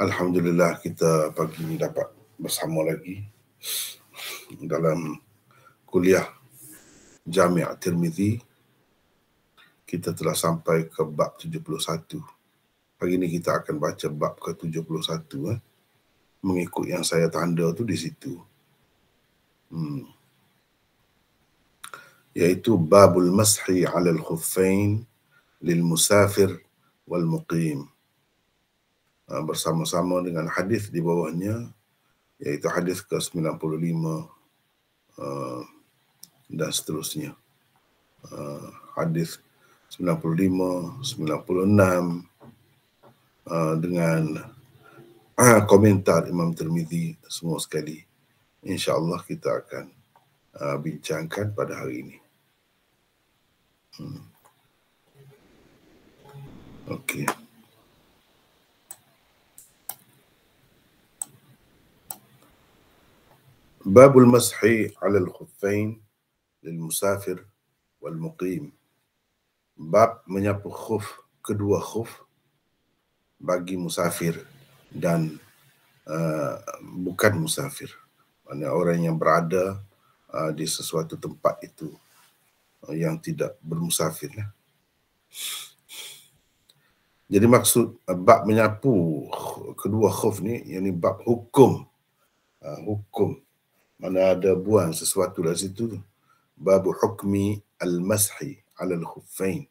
Alhamdulillah kita pagi ini dapat bersama lagi dalam kuliah Jami' Tirmizi. Kita telah sampai ke bab 71. Pagi ini kita akan baca bab ke 71 mengikut yang saya tanda tu di situ. Iaitu babul mashi 'alal khuffain lil musafir wal muqim. Bersama-sama dengan hadis di bawahnya, iaitu hadis ke-95 dan seterusnya. Hadis 95, 96 dengan komentar Imam Tirmizi semua sekali. InsyaAllah kita akan bincangkan pada hari ini. Okey. Babul mashi 'alal khuffain lil musafir wal muqim. Bab menyapu khuf, kedua khuf bagi musafir dan bukan musafir. Maksudnya orang yang berada di sesuatu tempat itu yang tidak bermusafir. Jadi maksud bab menyapu kedua khuf ni, yang ni bab hukum. Hukum. Mana ada buang sesuatu dari situ. Bab hukmi al-mashi 'ala al-khuffain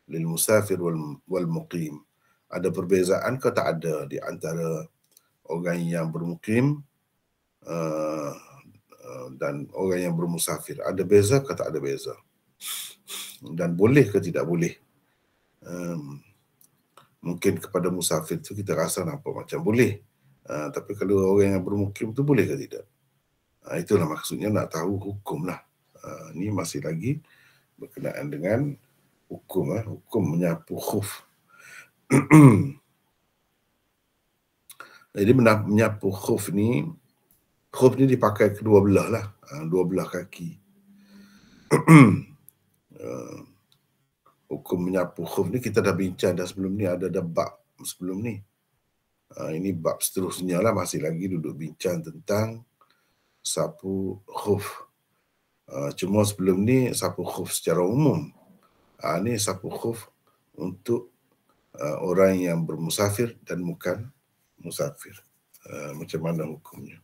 lil musafir wal muqim. Ada perbezaan ke tak ada di antara orang yang bermukim dan orang yang bermusafir? Ada beza ke tak ada beza? Dan boleh ke tidak boleh? Mungkin kepada musafir tu kita rasa nampak macam boleh. Tapi kalau orang yang bermukim tu boleh ke tidak? Itulah maksudnya, nak tahu hukum lah. Ni masih lagi berkenaan dengan hukum. Hukum menyapu khuf. Jadi menyapu khuf ni dipakai kedua belah lah. Dua belah kaki. Hukum menyapu khuf ni kita dah bincang dah sebelum ni, ada bab sebelum ni. Ini bab seterusnya lah, masih lagi duduk bincang tentang sapu khuf. Cuma sebelum ni sapu khuf secara umum. Ni sapu khuf untuk orang yang bermusafir dan bukan musafir. Macam mana hukumnya?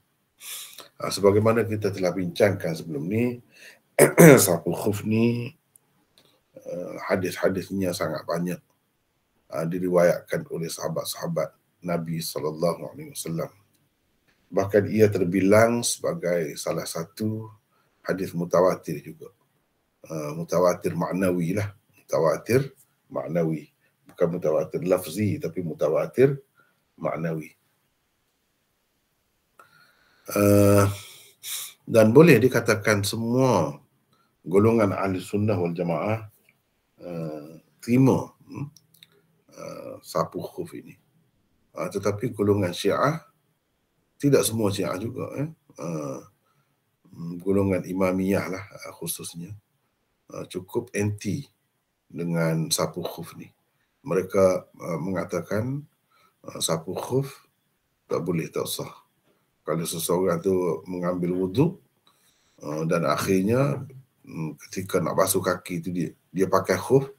Sebagaimana kita telah bincangkan sebelum ni, sapu khuf ni hadis-hadisnya sangat banyak. Diriwayatkan oleh sahabat-sahabat Nabi SAW. Bahkan ia terbilang sebagai salah satu hadis mutawatir juga. Mutawatir maknawi lah. Mutawatir maknawi. Bukan mutawatir lafzi, tapi mutawatir maknawi. Dan boleh dikatakan semua golongan ahli sunnah wal jamaah terima sapu khuf ini. Tetapi golongan Syiah, tidak semua Syiah juga, golongan Imamiyah lah khususnya, cukup anti dengan sapu khuf ni. Mereka mengatakan sapu khuf tak boleh, tak sah. Kalau seseorang tu mengambil wuduk dan akhirnya ketika nak basuh kaki tu dia pakai khuf,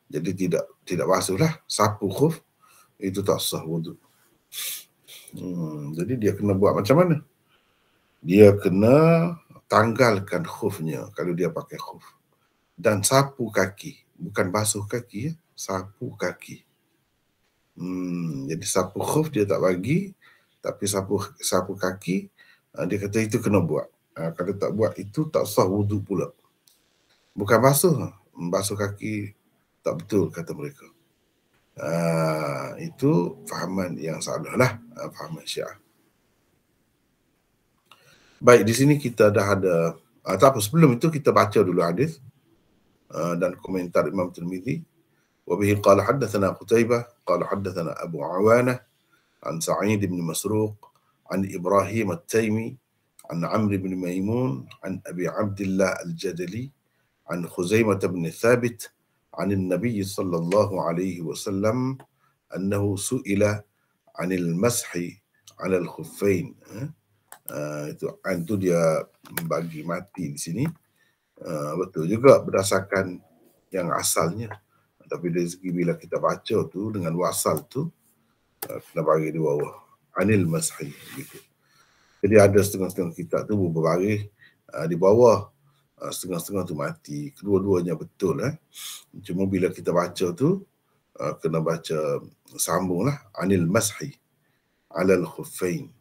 jadi tidak basuhlah, sapu khuf, itu tak sah wuduk. Jadi dia kena buat macam mana? Dia kena tanggalkan khufnya kalau dia pakai khuf, dan sapu kaki, bukan basuh kaki, sapu kaki. Jadi sapu khuf dia tak bagi, tapi sapu kaki dia kata itu kena buat. Kalau tak buat itu tak sah wuduk pula. Bukan basuh kaki tak betul kata mereka. Itu fahaman yang salah lah, fahaman Syiah. Baik, di sini kita dah ada, tak apa, sebelum itu kita baca dulu hadis dan komentar Imam Tirmizi. Wa bihi qala haddatsana Qutaibah qala haddatsana Abu Awanah an Sa'id bin Masruq an Ibrahim at-Taymi an Amr bin Maimun an Abi Abdullah al-Jadali an Khuzaimah bin Thabit عن النبي صلى الله عليه وسلم أنه سئل عن المسح على الخفين. Itu dia bagi mati di sini. Betul juga berdasarkan yang asalnya. Tapi dari segi bila kita baca tu dengan wasal tu, kena bagi di bawah. Anil mashi. Gitu. Jadi ada setengah-setengah kitab tu berbaris di bawah. Setengah-setengah tu mati. Kedua-duanya betul. Cuma bila kita baca tu, kena baca sambunglah. Anil mashi alal khuffain.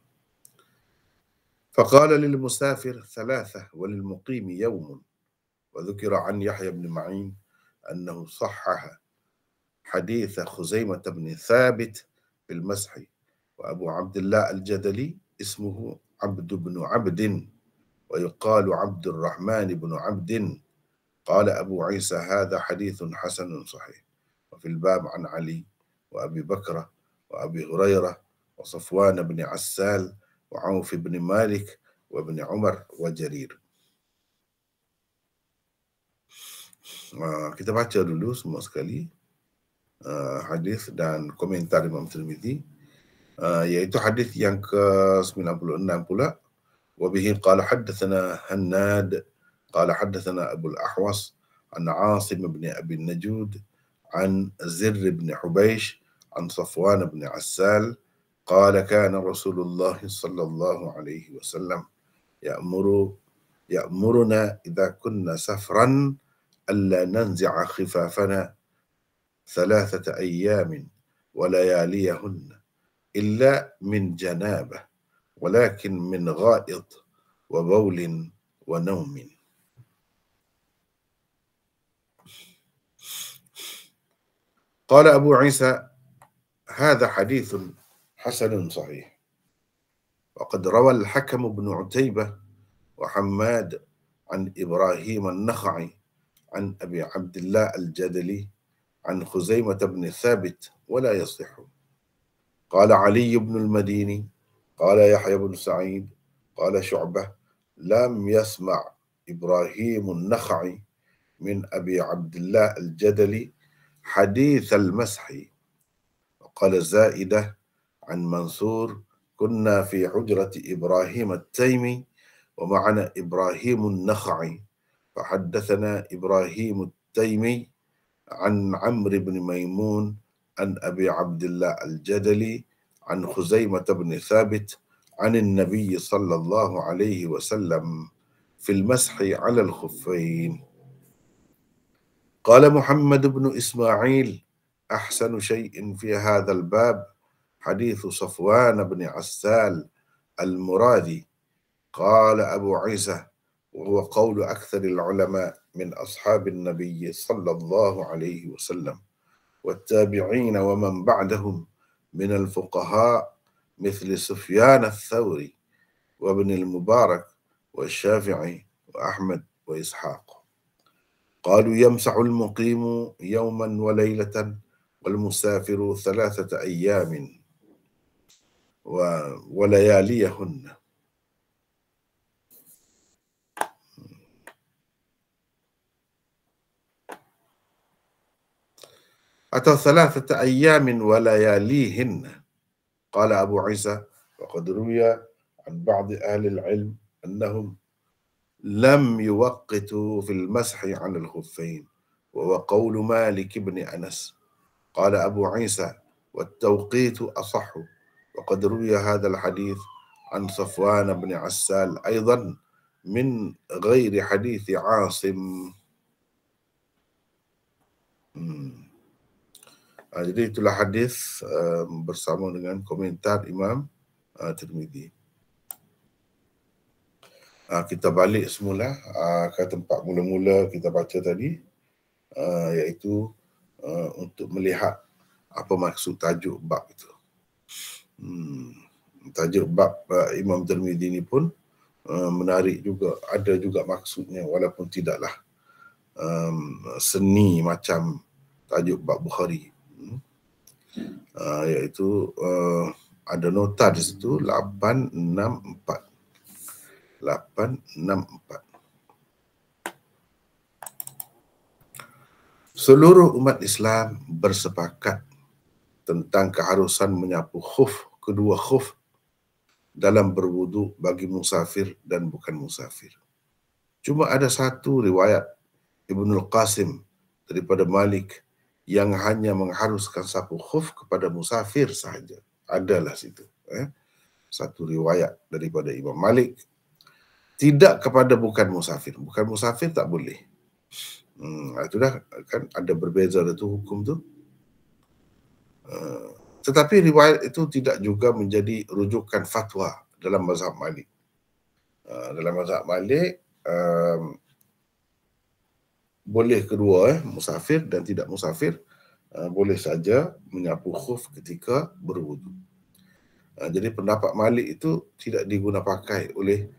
فقال للمسافر 3 وللمقيم يوم. وذكر عن يحيى بن معين أنه صحح حديث خزيمة بن ثابت بالمسح. وأبو عبد الله الجدلي اسمه عبد بن عبد ويقال عبد الرحمن بن عبد. قال أبو عيسى هذا حديث حسن صحيح. وفي الباب عن علي وأبي بكر وأبي هريرة وصفوان بن عسال وعوف بن مالك وابن عمر وجرير. Kita baca dulu semua sekali hadis dan komentar Imam Tirmizi, iaitu hadis yang ke-96 pula. Wabihi qala haddatsana Hannad qala haddatsana Abu al-Ahwas an Asim bin Abi Najud an Zirr bin Hubaysh an Safwan bin Assal قال كان رسول الله صلى الله عليه وسلم يأمرنا إذا كنا سفرا ألا ننزع خفافنا 3 أيام ولياليهن إلا من جنابة ولكن من غائط وبول ونوم. قال أبو عيسى هذا حديث حسن صحيح. وقد روى الحكم بن عتيبة وحماد عن إبراهيم النخعي عن أبي عبد الله الجدلي عن خزيمة بن ثابت ولا يصح. قال علي بن المديني قال يحيى بن سعيد قال شعبة لم يسمع إبراهيم النخعي من أبي عبد الله الجدلي حديث المسح. وقال زائدة عن منصور كنا في حجرة إبراهيم التيمي ومعنا إبراهيم النخعي فحدثنا إبراهيم التيمي عن عمرو بن ميمون عن أبي عبد الله الجدلي عن خزيمة بن ثابت عن النبي صلى الله عليه وسلم في المسح على الخفين. قال محمد بن إسماعيل أحسن شيء في هذا الباب حديث صفوان بن عسال المرادي. قال أبو عيسى وهو قول أكثر العلماء من أصحاب النبي صلى الله عليه وسلم والتابعين ومن بعدهم من الفقهاء مثل سفيان الثوري وابن المبارك والشافعي وأحمد وإسحاق. قالوا يمسح المقيم يوما وليلة والمسافر 3 أيام ولياليهن. atau 3 أيام ولياليهن. قال أبو عيسى وقد روي عن بعض أهل العلم أنهم لم يوقتوا في المسح عن الخفين وهو قول مالك بن أنس. قال أبو عيسى والتوقيت أصح. وقد روي هذا الحديث عن صفوان بن عسال أيضا من غير حديث عاصم. Jadi itulah hadis bersama dengan komentar Imam Tirmizi. Kita balik semula ke tempat mula-mula kita baca tadi, iaitu untuk melihat apa maksud tajuk bab itu. Tajuk bab Imam Tirmizi ini pun menarik juga, ada juga maksudnya walaupun tidaklah seni macam tajuk bab Bukhari. Iaitu ada nota di situ 864. Seluruh umat Islam bersepakat tentang keharusan menyapu khuf, kedua khuf dalam berwudu bagi musafir dan bukan musafir. Cuma ada satu riwayat Ibnul Qasim daripada Malik yang hanya mengharuskan sapu khuf kepada musafir sahaja. Adalah situ. Satu riwayat daripada Imam Malik. Tidak kepada bukan musafir. Bukan musafir tak boleh. Itu dah kan ada berbeza itu hukum tu. Tetapi riwayat itu tidak juga menjadi rujukan fatwa dalam mazhab Malik. Dalam mazhab Malik, boleh kedua, musafir dan tidak musafir, boleh saja menyapu khuf ketika berwudu. Jadi pendapat Malik itu tidak diguna pakai oleh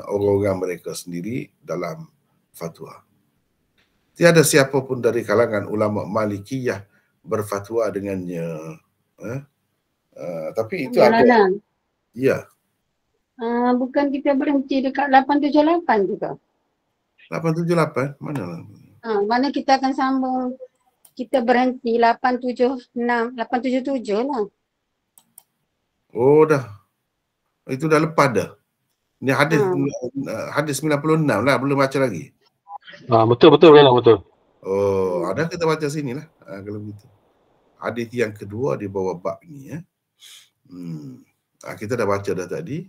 orang-orang mereka sendiri dalam fatwa. Tiada siapa pun dari kalangan ulama Malikiyah berfatwa dengannya. Tapi itu ada. Ya. Bukan kita berhenti dekat 878 juga. 878? Mana? Mana kita akan sambung. Kita berhenti 877 lah. Oh dah. Itu dah lepas dah. Ini hadis 96 lah, belum baca lagi. Betul memang betul. Oh, ada kita baca sini lah kalau begitu. Hadis yang kedua di bawah bab ni kita dah baca dah tadi.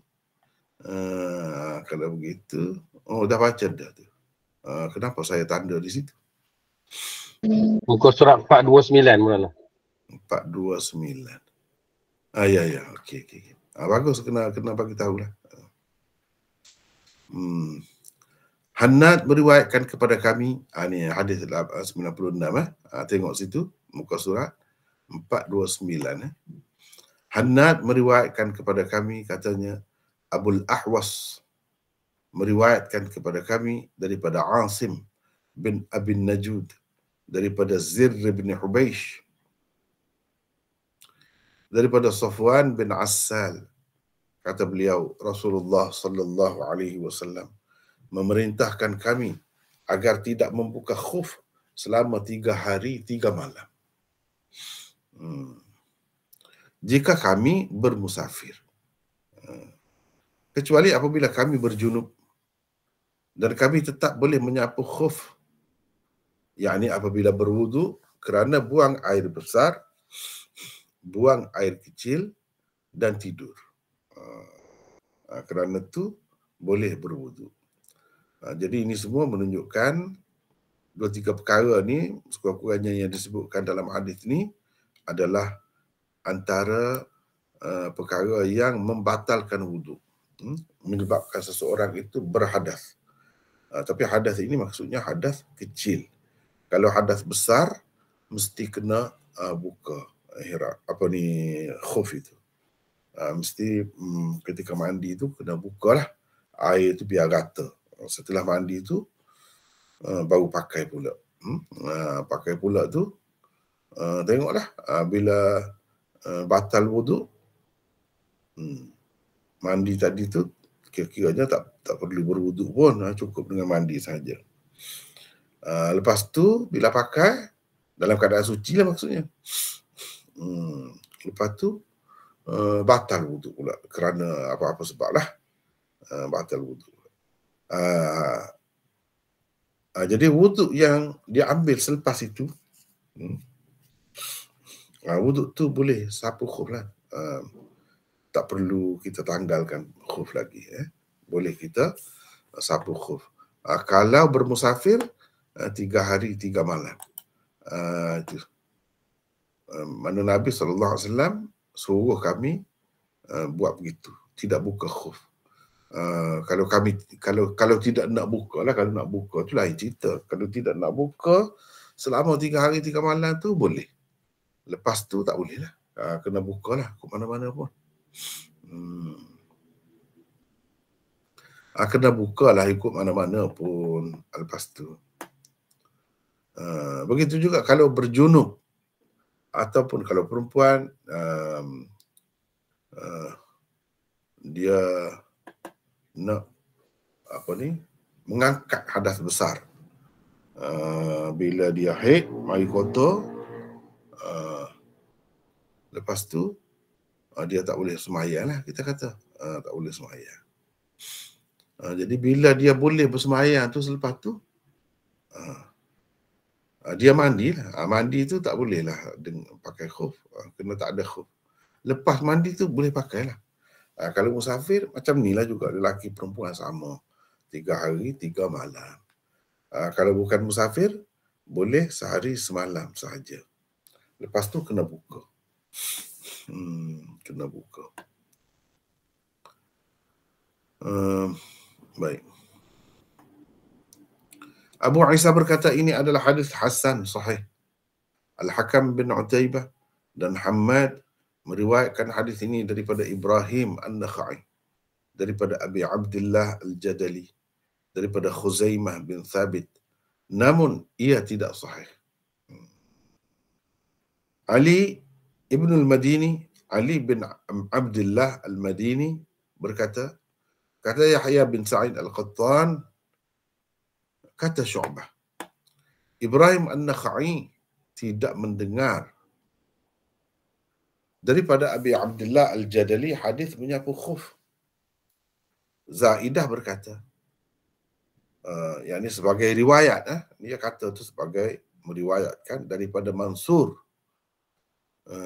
Kalau begitu, dah baca dah tu. Kenapa saya tanda di situ? Muka surat 429 mula. 429. Ya. Okey. Bagus, kena bagi tahulah. Hannad meriwayatkan kepada kami, ni hadis 96 tengok situ muka surat 429. Hannad meriwayatkan kepada kami, katanya Abul Ahwas meriwayatkan kepada kami daripada Asim bin Abin Najud daripada Zir bin Hubaish daripada Safwan bin Assal, kata beliau, Rasulullah sallallahu alaihi wasallam memerintahkan kami agar tidak membuka khuf selama 3 hari 3 malam. Jika kami bermusafir, kecuali apabila kami berjunub dan kami tetap boleh menyapu khuf, yakni apabila berwudu kerana buang air besar, buang air kecil dan tidur. Kerana itu boleh berwudu. Jadi ini semua menunjukkan 2-3 perkara ni sekurang-kurangnya yang disebutkan dalam hadis ni adalah antara perkara yang membatalkan wudu, menyebabkan seseorang itu berhadas. Tapi hadas ini maksudnya hadas kecil. Kalau hadas besar mesti kena buka khuf itu. Mesti ketika mandi itu kena bukalah air itu biar rata. Setelah mandi itu baru pakai pula. Pakai pula tu tengoklah bila batal wudu, mandi tadi tu kira-kiranya tak perlu berwudu pun, cukup dengan mandi saja. Lepas tu bila pakai dalam keadaan suci lah maksudnya. Lepas tu batal wudu pula kerana apa-apa sebab lah batal wudu. Jadi wudu yang dia ambil selepas itu, wudu tu boleh sapu khuf lah. Tak perlu kita tanggalkan khuf lagi. Boleh kita sapu khuf. Kalau bermusafir 3 hari 3 malam. Itu. Mana Nabi SAW suruh kami buat begitu, tidak buka khuf. Kalau tidak nak buka lah, kalau nak buka tu lain cerita. Kalau tidak nak buka selama 3 hari 3 malam tu boleh. Lepas tu tak boleh lah. Kena buka lah ke mana-mana pun. Kena buka lah ikut mana-mana pun lepas tu. Begitu juga kalau berjunub ataupun kalau perempuan dia nak mengangkat hadas besar. Bila dia haid, mari kotor, lepas tu dia tak boleh sembahyang lah, kita kata. Tak boleh sembahyang. Jadi bila dia boleh bersembahyang tu, selepas tu dia mandi lah. Mandi tu tak boleh lah pakai khuf. Kena tak ada khuf. Lepas mandi tu boleh pakai lah. Kalau musafir, macam ni lah juga. Lelaki perempuan sama. 3 hari, 3 malam. Kalau bukan musafir, boleh sehari semalam sahaja. Lepas tu kena buka. Kena buka. Baik. Abu Isa berkata ini adalah hadis hasan sahih. Al-Hakam bin Utaibah dan Hammad meriwayatkan hadis ini daripada Ibrahim An-Nakhai, daripada Abi Abdullah Al-Jadali, daripada Khuzaimah bin Thabit. Namun ia tidak sahih. Ali Ibn al-Madini, Ali bin Abdullah Al-Madini berkata, kata Yahya bin Sa'id Al-Qattan, kata Syu'bah, Ibrahim An-Nakhai tidak mendengar daripada Abi Abdullah Al-Jadali hadis menyapu khuf. Zaidah berkata, yang ini sebagai riwayat, dia kata tu sebagai meriwayatkan daripada Mansur.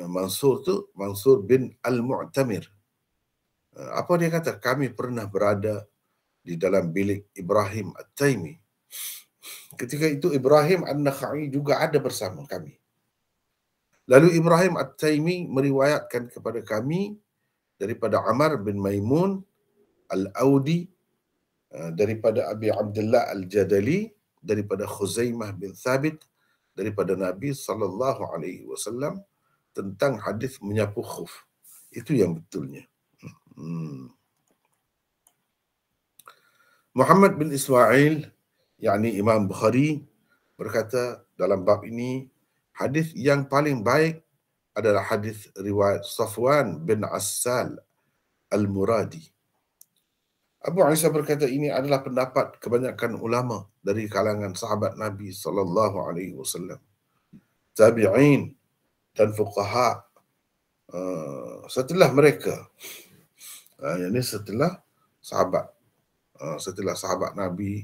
Mansur tu Mansur bin Al-Mu'tamir. Apa dia kata? Kami pernah berada di dalam bilik Ibrahim At-Taimi. Ketika itu Ibrahim An-Nakhai juga ada bersama kami. Lalu Ibrahim At-Taimi meriwayatkan kepada kami daripada Amr bin Maimun Al-Audi, daripada Abi Abdullah Al-Jadali, daripada Khuzaimah bin Thabit, daripada Nabi SAW tentang hadis menyapu khuf. Itu yang betulnya. Muhammad bin Ismail, yakni Imam Bukhari, berkata dalam bab ini, hadis yang paling baik adalah hadis riwayat Safwan bin Assal Al-Muradi. Abu Isa berkata ini adalah pendapat kebanyakan ulama dari kalangan sahabat Nabi SAW, tabi'in dan fuqaha setelah mereka. Yang ini setelah sahabat Nabi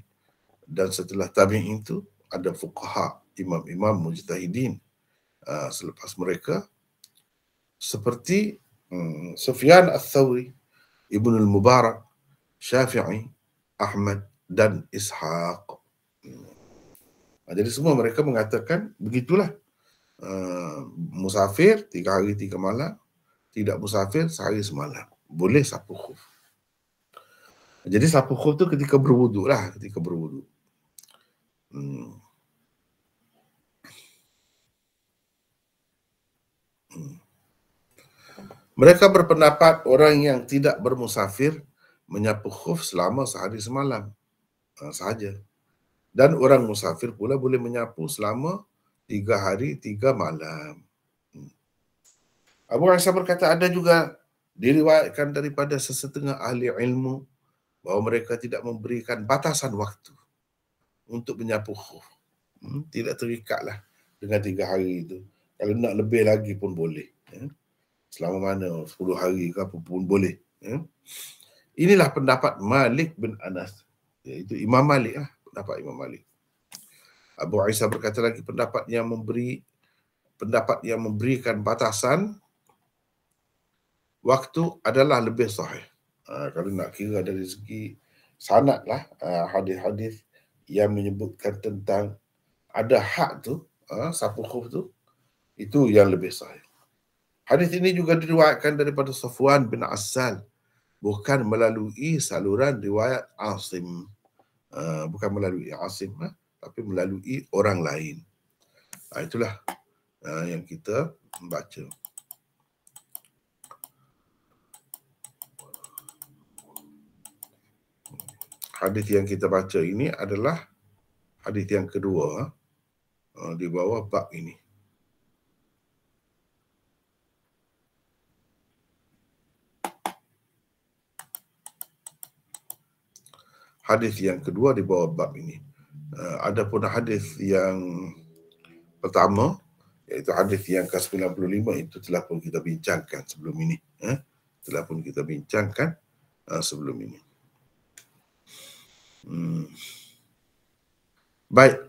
dan setelah tabi'in itu ada fuqaha, imam-imam mujtahidin selepas mereka, seperti Sufyan Ats-Tsauri, Ibnu Al-Mubarak, Syafi'i, Ahmad dan Ishaq. Jadi semua mereka mengatakan begitulah. Musafir 3 hari 3 malam, tidak musafir sehari semalam. Boleh sapu khuf. Jadi sapu khuf tu ketika berwuduk lah, ketika berwuduk. Mereka berpendapat orang yang tidak bermusafir menyapu khuf selama sehari semalam sahaja. Dan orang musafir pula boleh menyapu selama 3 hari 3 malam. Abu Isa berkata ada juga diriwayatkan daripada sesetengah ahli ilmu bahawa mereka tidak memberikan batasan waktu untuk menyapu khuf. Tidak terikatlah dengan 3 hari itu. Kalau nak lebih lagi pun boleh. Selama mana, 10 hari ke apa pun boleh. Inilah pendapat Malik bin Anas. Iaitu Imam Malik lah. Pendapat Imam Malik. Abu Isa berkata lagi pendapat yang memberikan batasan waktu adalah lebih sahih. Kalau nak kira dari segi sanad lah, hadis-hadis yang menyebutkan tentang ada hak tu, sapu khuf tu, itu yang lebih sahih. Hadis ini juga diriwayatkan daripada Safwan bin Assal, bukan melalui saluran riwayat Asim. Bukan melalui Asim, tapi melalui orang lain. Itulah yang kita baca. Hadis yang kita baca ini adalah hadis yang kedua di bawah bab ini. Hadis yang kedua di bawah bab ini. Adapun hadis yang pertama, iaitu hadis yang ke-95, itu telah pun kita bincangkan sebelum ini. Telah pun kita bincangkan sebelum ini. Baik.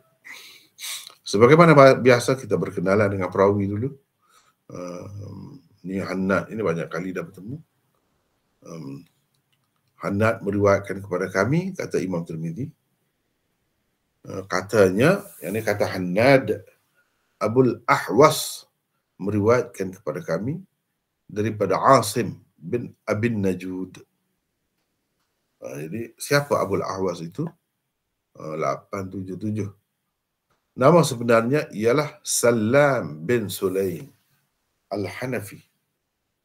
Sebagaimana biasa, kita berkenalan dengan perawi dulu. Ini Hannad, ini banyak kali dah bertemu. Hannad meriwayatkan kepada kami, kata Imam Tirmizi. Katanya, yang ini kata Hannad, Abul Ahwas meriwayatkan kepada kami daripada Asim bin Abin Najud. Jadi siapa Abul Ahwas itu? 877. Nama sebenarnya ialah Salam bin Sulaim Al-Hanafi,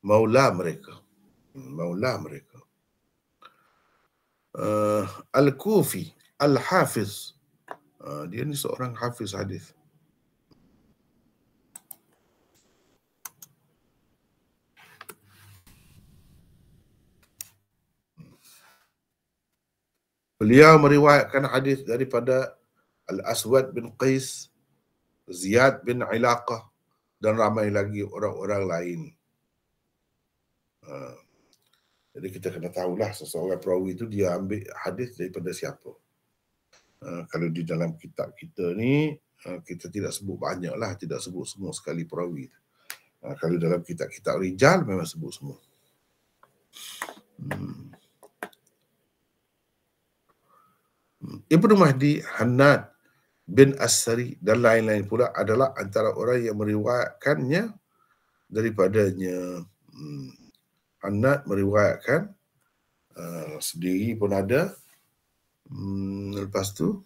maula mereka. Al-Kufi Al-Hafiz. Dia ni seorang hafiz hadis. Beliau meriwayatkan hadis daripada Al-Aswad bin Qais, Ziyad bin Ilaqah, dan ramai lagi orang-orang lain. Jadi kita kena tahulah seseorang perawi itu dia ambil hadis daripada siapa. Kalau di dalam kitab kita ni, kita tidak sebut banyak lah, tidak sebut semua sekali perawi. Kalau dalam kitab-kitab rijal memang sebut semua. Ibnu Mahdi, Hannad bin As-Sari dan lain-lain pula adalah antara orang yang meriwayatkannya daripadanya. Hannad meriwayatkan sendiri pun ada. Lepas tu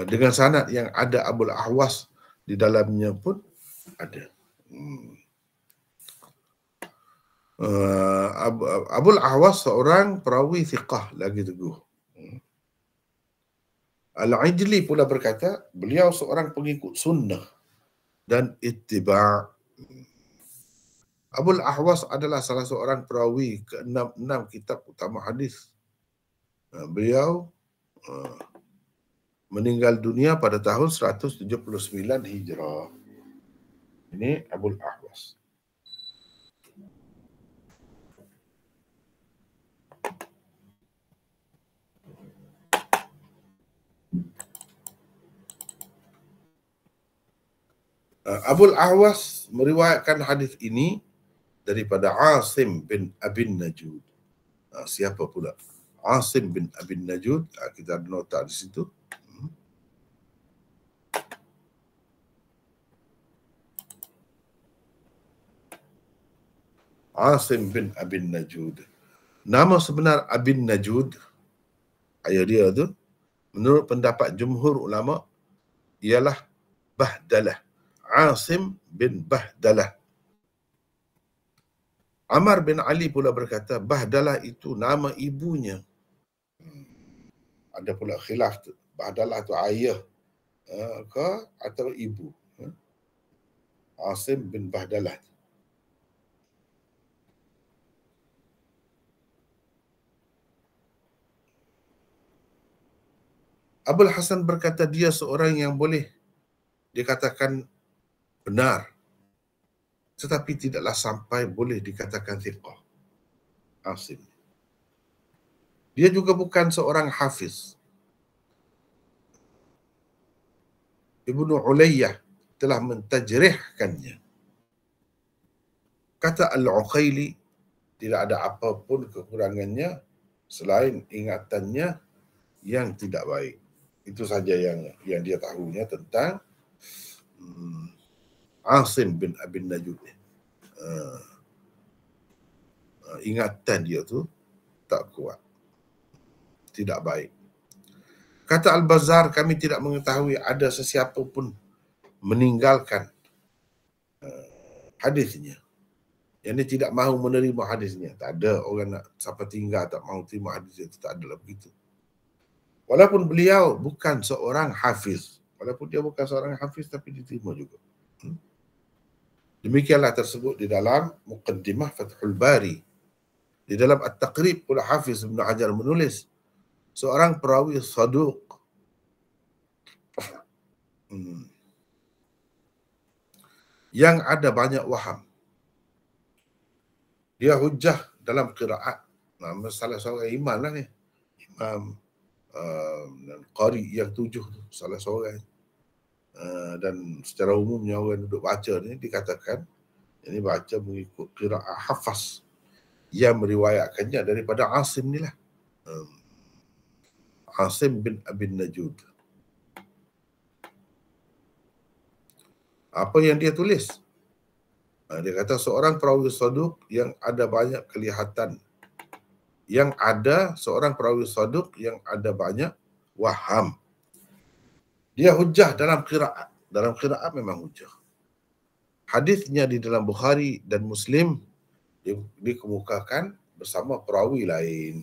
dengan sanad yang ada Abul Ahwas di dalamnya pun ada. Abul Ahwas seorang perawi thiqah lagi teguh. Al-Ijli pula berkata, beliau seorang pengikut sunnah dan ittiba'. Abul Ahwas adalah salah seorang perawi ke-6 kitab utama hadis. Beliau meninggal dunia pada tahun 179 Hijrah. Ini Abul Ahwas. Abul Ahwas meriwayatkan hadis ini daripada Asim bin Abin Najud. Siapa pula? Asim bin Abin Najud. Kita ada nota di situ. Asim bin Abin Najud. Nama sebenar Abin Najud, ayah dia tu, menurut pendapat jumhur ulama, ialah Bahdalah. Asim bin Bahdalah. Amar bin Ali pula berkata, Bahdalah itu nama ibunya. Ada pula khilaf tu. Bahdalah tu ayah ke atau ibu. Asim bin Bahdalah. Abul Hasan berkata dia seorang yang boleh dikatakan benar, tetapi tidaklah sampai boleh dikatakan thiqah. Asim. Dia juga bukan seorang hafiz. Ibnu Ulayyah telah mentajrihkannya. Kata Al-Uqaili, tidak ada apapun kekurangannya selain ingatannya yang tidak baik. Itu saja yang dia tahunya tentang Asim bin Abin Najud. Ingatan dia tu tak kuat, tidak baik. Kata Al-Bazzar, kami tidak mengetahui ada sesiapa pun meninggalkan hadisnya. Yang ini tidak mahu menerima hadisnya. Tak ada orang nak sampai tinggal tak mahu terima hadisnya. Itu tak adalah begitu. Walaupun beliau bukan seorang hafiz. Walaupun dia bukan seorang hafiz, tapi diterima juga. Demikianlah tersebut di dalam Muqaddimah Fathul Bari. Di dalam At-Taqrib pula Hafiz Ibn Hajar menulis seorang perawi saduq yang ada banyak waham. Dia hujah dalam qiraat. Nah, salah seorang imam lah ni. Imam qari yang 7 tu, salah seorang. Dan secara umumnya orang duduk baca ni dikatakan ini baca mengikut qiraat Hafs yang meriwayatkannya daripada Asim ni lah. Asim bin Abin Najud. Apa yang dia tulis? Dia kata seorang perawi saduq yang ada banyak kelihatan. Yang ada seorang perawi saduq yang ada banyak waham. Dia hujah dalam qiraat. Dalam qiraat memang hujah. Hadisnya di dalam Bukhari dan Muslim dikemukakan bersama perawi lain.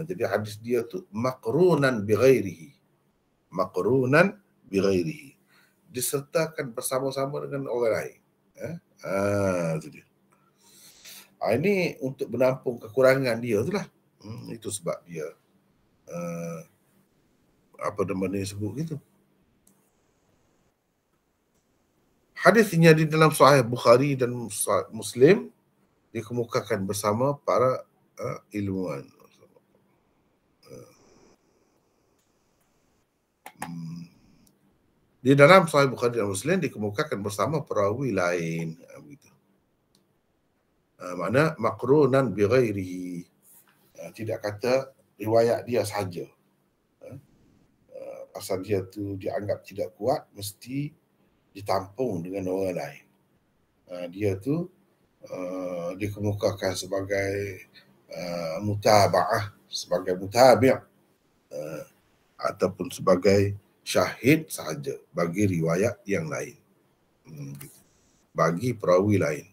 Jadi hadis dia tu maqrunan bi ghairihi. Maqrunan bi ghairihi. Disertakan bersama-sama dengan orang lain. Itu dia. Ini untuk menampung kekurangan dia tu lah. Itu sebab dia apa namanya sebut gitu. Hadisnya di dalam Sahih Bukhari dan Muslim dikemukakan bersama para ilmuwan. Di dalam Sahih Bukhari dan Muslim dikemukakan bersama perawi lain. Begitu. Makna maqrunan bi ghairihi. Tidak kata riwayat dia sahaja. Pasal dia tu dianggap tidak kuat, mesti ditampung dengan orang lain. Dia tu dikemukakan sebagai mutaba'ah, sebagai mutabi' ataupun sebagai syahid sahaja bagi riwayat yang lain. Bagi perawi lain.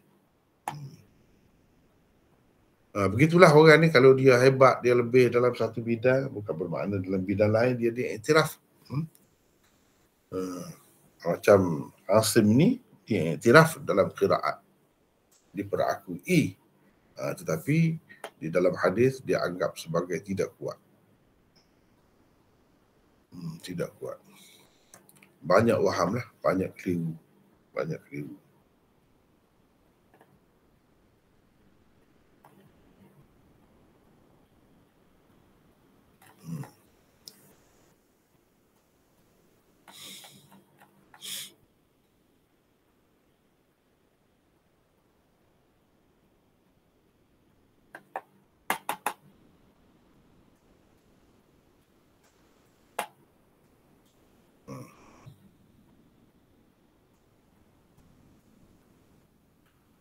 Begitulah orang ni, kalau dia hebat, dia lebih dalam satu bidang, bukan bermakna dalam bidang lain dia diiktiraf. Macam Asim ni diiktiraf dalam qiraat, diperakui, tetapi di dalam hadis dia anggap sebagai tidak kuat. Tidak kuat. Banyak waham lah, banyak keliru. Banyak keliru.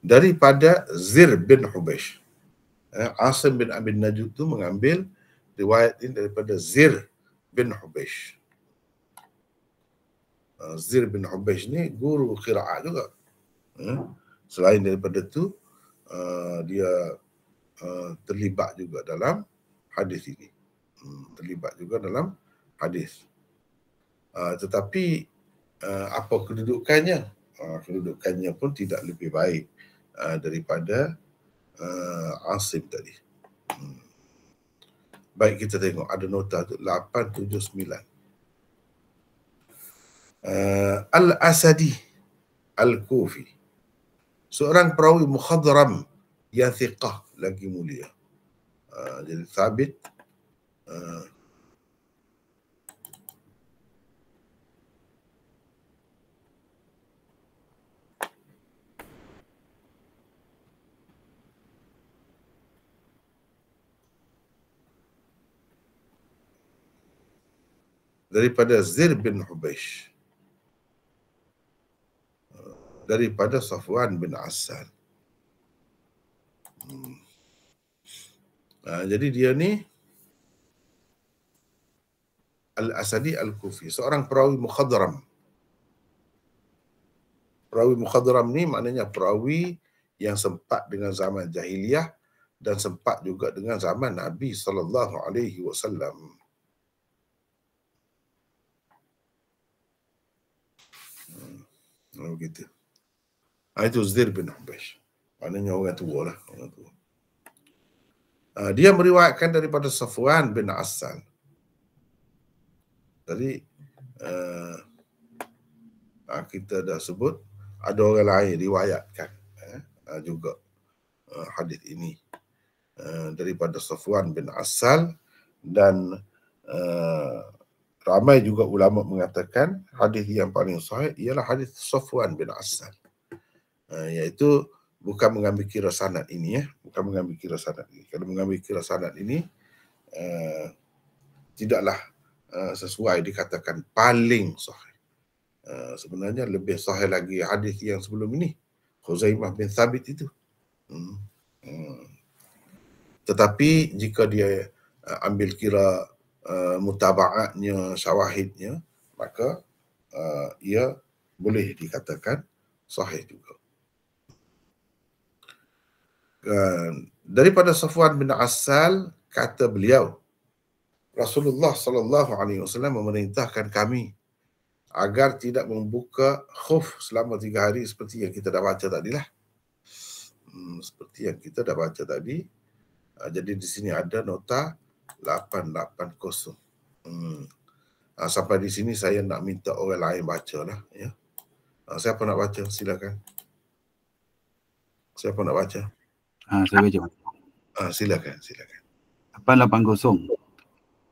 Daripada Zir bin Hubeish. Asim bin Abin Najud tu mengambil riwayat ini daripada Zir bin Hubeish. Zir bin Hubeish ni guru qiraat juga. Selain daripada tu, dia terlibat juga dalam hadis ini. Terlibat juga dalam hadis. Tetapi apa kedudukannya? Kedudukannya pun tidak lebih baik daripada Asim tadi. Baik, kita tengok ada nota tu 879. Al-Asadi Al-Kufi, seorang perawi mukhadram yang thiqah, lagi mulia. Jadi Thabit daripada Zir bin Hubeish, daripada Safwan bin Asal. Jadi dia ni Al-Asadi Al-Kufi, seorang perawi mukhadram. Perawi mukhadram ni maknanya perawi yang sempat dengan zaman jahiliyah dan sempat juga dengan zaman Nabi SAW. Begitu. Itu Zir bin Hubeish. Maknanya orang tua lah. Orang tua. Dia meriwayatkan daripada Safwan bin Assal. Jadi kita dah sebut ada orang lain riwayatkan juga hadis ini daripada Safwan bin Assal, dan ramai juga ulama mengatakan hadis yang paling sahih ialah hadis Safwan bin Assal, iaitu bukan mengambil kira sanad ini, bukan mengambil kira sanad ini. Kalau mengambil kira sanad ini tidaklah sesuai dikatakan paling sahih. Sebenarnya lebih sahih lagi hadis yang sebelum ini, Khuzaimah bin Thabit itu. Tetapi jika dia ambil kira mutaba'atnya, syawahidnya, maka ia boleh dikatakan sahih juga. Daripada Safwan bin Assal, kata beliau, Rasulullah SAW memerintahkan kami agar tidak membuka khuf selama 3 hari seperti yang kita dah baca tadilah. Seperti yang kita dah baca tadi. Jadi di sini ada nota 880. Sampai di sini saya nak minta orang lain baca lah. Ya. Siapa nak baca? Silakan. Siapa nak baca? Saya baca. Silakan. 880.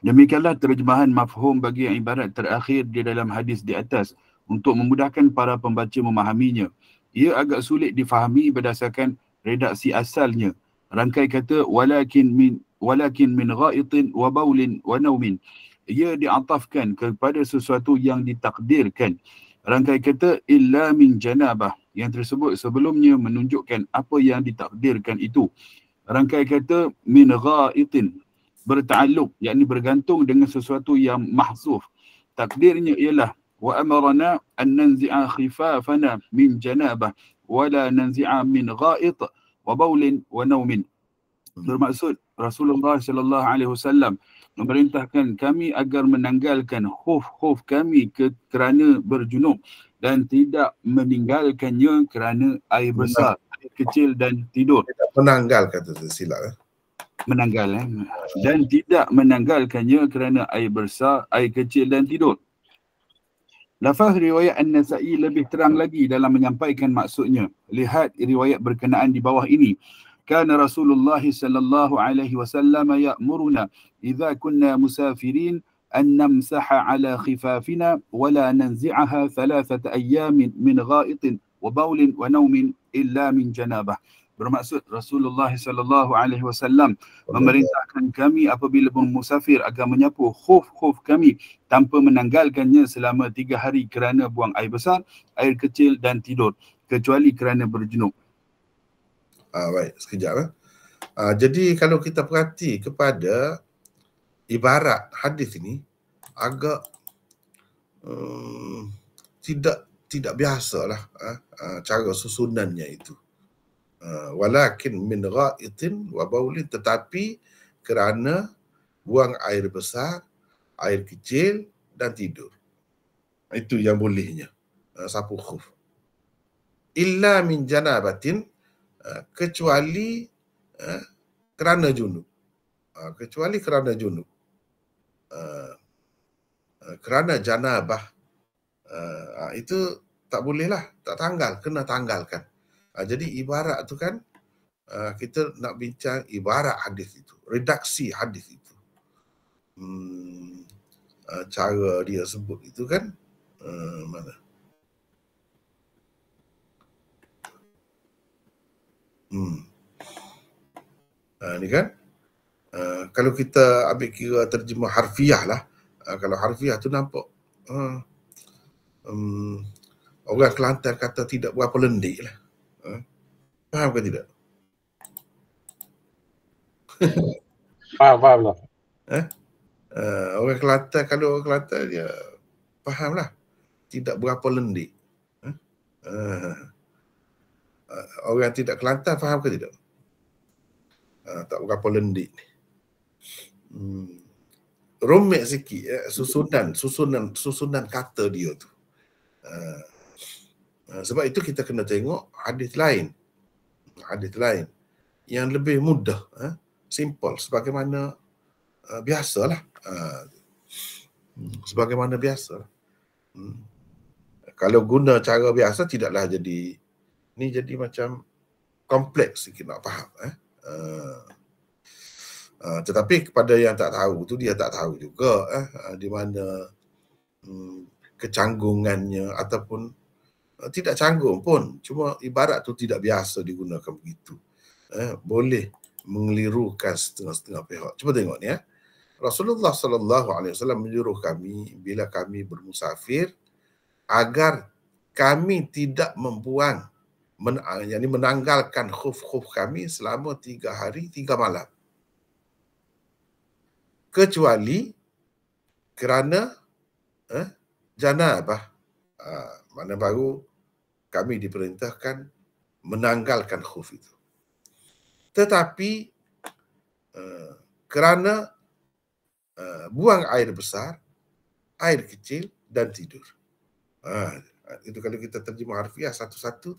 Demikianlah terjemahan mafhum bagi yang ibarat terakhir di dalam hadis di atas untuk memudahkan para pembaca memahaminya. Ia agak sulit difahami berdasarkan redaksi asalnya. Rangkai kata walakin min ghaitin wa baulin wa naumin. Ia diatafkan kepada sesuatu yang ditakdirkan. Rangkai kata illa min janabah yang tersebut sebelumnya menunjukkan apa yang ditakdirkan itu. Rangkai kata min ghaitin berta'alluq, yakni bergantung dengan sesuatu yang mahzuf. Takdirnya ialah wa amarna an nanzi'a khifafana min janabah wa la nanzi'a min gha'it wa baulin wa naumin. Bermaksud Rasulullah sallallahu alaihi wasallam memerintahkan kami agar menanggalkan khuf kami kerana berjunub dan tidak meninggalkannya kerana air besar, air kecil dan tidur. Tidak menanggal, kata silap. Dan tidak menanggalkannya kerana air besar, air kecil dan tidur. Lafaz riwayat An-Nasa'i lebih terang lagi dalam menyampaikan maksudnya. Lihat riwayat berkenaan di bawah ini. Kana Rasulullah sallallahu alaihi wasallam ya'muruna idza kunna musafirin an namsaha ala khifafina wa la nanzi'aha 3 ayyamin min gha'itin wa baulin wa naumin illa min janabah. Bermaksud Rasulullah sallallahu alaihi wasallam memerintahkan kami apabila bermusafir agar menyapu khuf kami tanpa menanggalkannya selama 3 hari kerana buang air besar, air kecil dan tidur, kecuali kerana berjunub. Baik, sekejap. Jadi kalau kita perhati kepada ibarat hadis ini agak tidak biasalah cara susunannya itu. Walakin min gha'itin wa baulin, tetapi kerana buang air besar, air kecil dan tidur. Itu yang bolehnya sapu khuf. Illa min janabatin, kecuali kerana junub. Kecuali kerana junub. Kerana janabah itu tak bolehlah, tak tanggal, kena tanggalkan. Jadi ibarat tu kan kita nak bincang ibarat hadis itu, redaksi hadis itu. Cara dia sebut itu kan mana? Ni kan kalau kita ambil kira terjemah harfiah lah, kalau harfiah tu nampak orang Kelantan kata tidak berapa lendik lah. Faham ke tidak? Faham lah. Orang Kelantan, kalau orang Kelantan dia faham lah, tidak berapa lendik. Orang yang tidak Kelantan faham ke tidak? Tak berapa lendik ni. Rumit sikit susunan kata dia tu. Sebab itu kita kena tengok hadis lain yang lebih mudah simple sebagaimana biasalah. Sebagaimana biasa. Kalau guna cara biasa tidaklah jadi, ni jadi macam kompleks sikit nak faham. Tetapi kepada yang tak tahu tu, dia tak tahu juga di mana kecanggungannya, ataupun tidak canggung pun, cuma ibarat tu tidak biasa digunakan begitu. Boleh mengelirukan setengah-setengah pihak. Cuba tengok ni Rasulullah SAW menyuruh kami bila kami bermusafir agar kami tidak membuang, menanggalkan khuf-khuf kami selama 3 hari 3 malam. Kecuali kerana janabah. Mana baru kami diperintahkan menanggalkan khuf itu. Tetapi kerana buang air besar, air kecil dan tidur. Itu kalau kita terjemah harfiah satu-satu,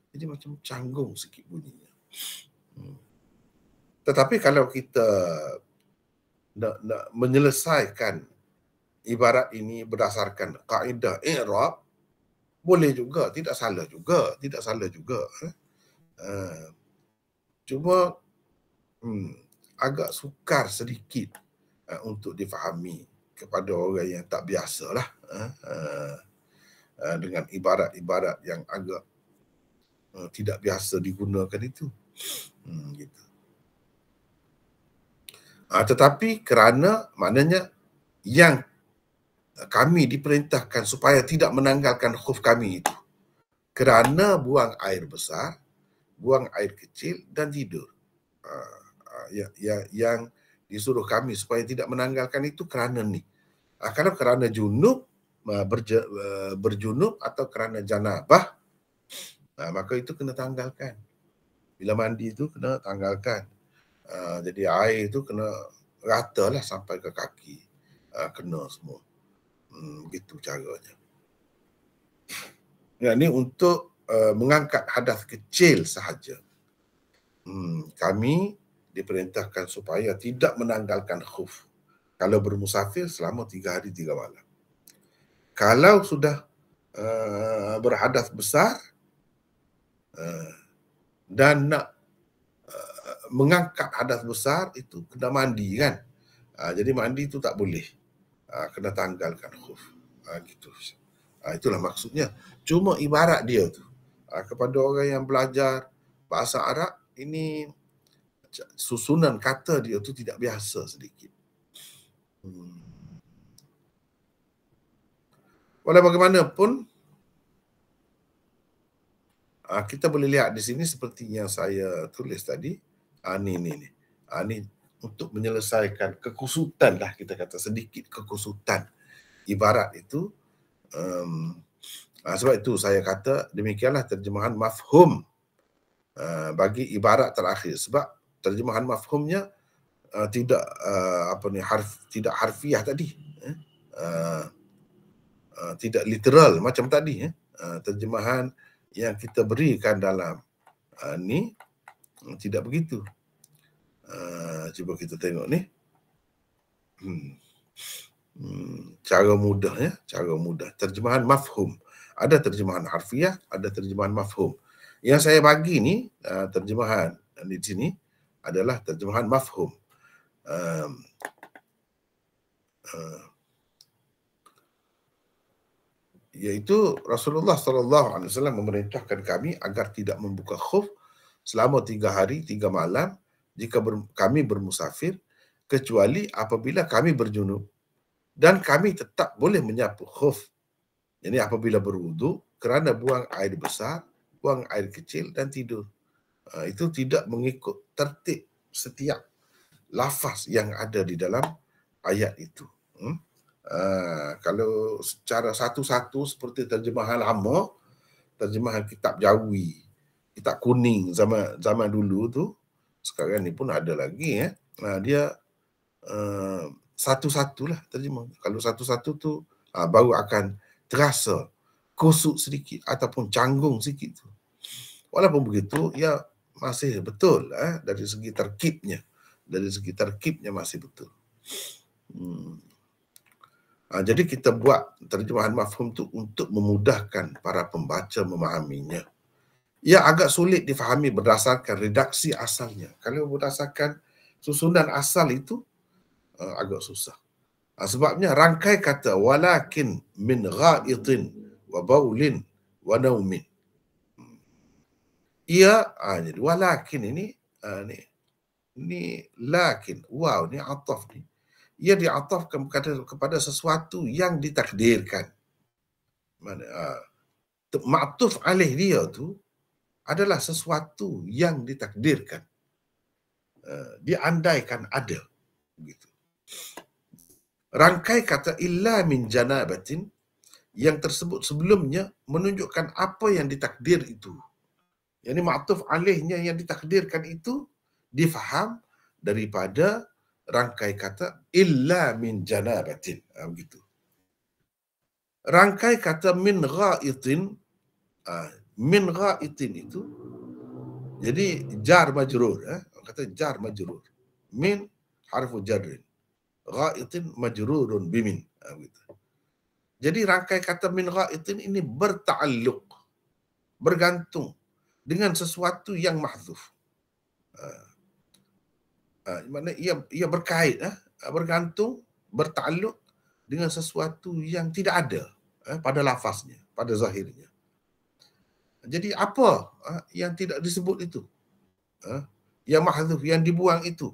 jadi macam canggung sikit bunyinya. Tetapi kalau kita nak menyelesaikan ibarat ini berdasarkan kaedah i'rab, boleh juga, tidak salah juga. Cuma agak sukar sedikit untuk difahami kepada orang yang tak biasalah dengan ibarat-ibarat yang agak tidak biasa digunakan itu. Gitu. Tetapi kerana maknanya yang kami diperintahkan supaya tidak menanggalkan khuf kami itu kerana buang air besar, buang air kecil dan tidur. Yang disuruh kami supaya tidak menanggalkan itu kerana ni. Kalau kerana junub, berjunub atau kerana janabah, maka itu kena tanggalkan. Bila mandi itu kena tanggalkan. Jadi air itu kena rata lah sampai ke kaki. Kena semua. Begitu caranya. Ini untuk mengangkat hadas kecil sahaja. Kami diperintahkan supaya tidak menanggalkan khuf kalau bermusafir selama 3 hari 3 malam. Kalau sudah berhadas besar dan nak mengangkat hadas besar, itu kena mandi kan. Jadi mandi itu tak boleh. Kena tanggalkan khuf. Gitu. Itulah maksudnya. Cuma ibarat dia tu. Kepada orang yang belajar bahasa Arab, ini susunan kata dia tu tidak biasa sedikit. Walau bagaimanapun, kita boleh lihat di sini seperti yang saya tulis tadi. Ni untuk menyelesaikan kekusutan lah, kita kata sedikit kekusutan ibarat itu. Sebab itu saya kata demikianlah terjemahan mafhum bagi ibarat terakhir. Sebab terjemahan mafhumnya tidak tidak harfiah tadi, tidak literal macam tadi. Terjemahan yang kita berikan dalam ni tidak begitu. Cuba kita tengok ni. Cara mudah cara mudah. Terjemahan mafhum. Ada terjemahan harfiah, ada terjemahan mafhum. Yang saya bagi ni terjemahan di sini adalah terjemahan mafhum. Iaitu Rasulullah SAW memerintahkan kami agar tidak membuka khuf selama 3 hari 3 malam jika kami bermusafir, kecuali apabila kami berjunub, dan kami tetap boleh menyapu khuf. Jadi apabila berwudu kerana buang air besar, buang air kecil dan tidur. Itu tidak mengikut tertib setiap lafaz yang ada di dalam ayat itu. Kalau secara satu-satu seperti terjemahan lama, terjemahan kitab Jawi, kitab kuning zaman dulu tu, sekarang ni pun ada lagi. Dia satu-satulah terjemah. Kalau satu-satu tu baru akan terasa kusut sedikit ataupun canggung sikit tu. Walaupun begitu, ia masih betul dari segi terkibnya, dari segi terkibnya masih betul. Jadi kita buat terjemahan mafhum tu untuk memudahkan para pembaca memahaminya. Ia agak sulit difahami berdasarkan redaksi asalnya. Kalau berdasarkan susunan asal itu agak susah. Sebabnya rangkai kata walakin min ghaitin wa baulin wa naumin. Ia jadi walakin ini lakin, wow, ni ataf ni. Ia diatafkan kepada sesuatu yang ditakdirkan. Mana ma'tuf alaih dia tu adalah sesuatu yang ditakdirkan. Diandaikan ada. Begitu. Rangkai kata illa min janabatin yang tersebut sebelumnya menunjukkan apa yang ditakdir itu. Yang ini ma'tuf alaihnya yang ditakdirkan itu difaham daripada rangkai kata illa min janabatin. Begitu. Rangkai kata min ghaitin, min ghaitin itu jadi jar majrur, kata jar majrur. Min harfu jarrin. Ghaitin majrurun bimin. Begitu. Jadi rangkai kata min ghaitin ini berta'alluq, bergantung dengan sesuatu yang mahdzuf. Maknanya ia berkait, bergantung, berta'alluq dengan sesuatu yang tidak ada pada lafaznya, pada zahirnya. Jadi apa yang tidak disebut itu? Yang mahdzuf, yang dibuang itu.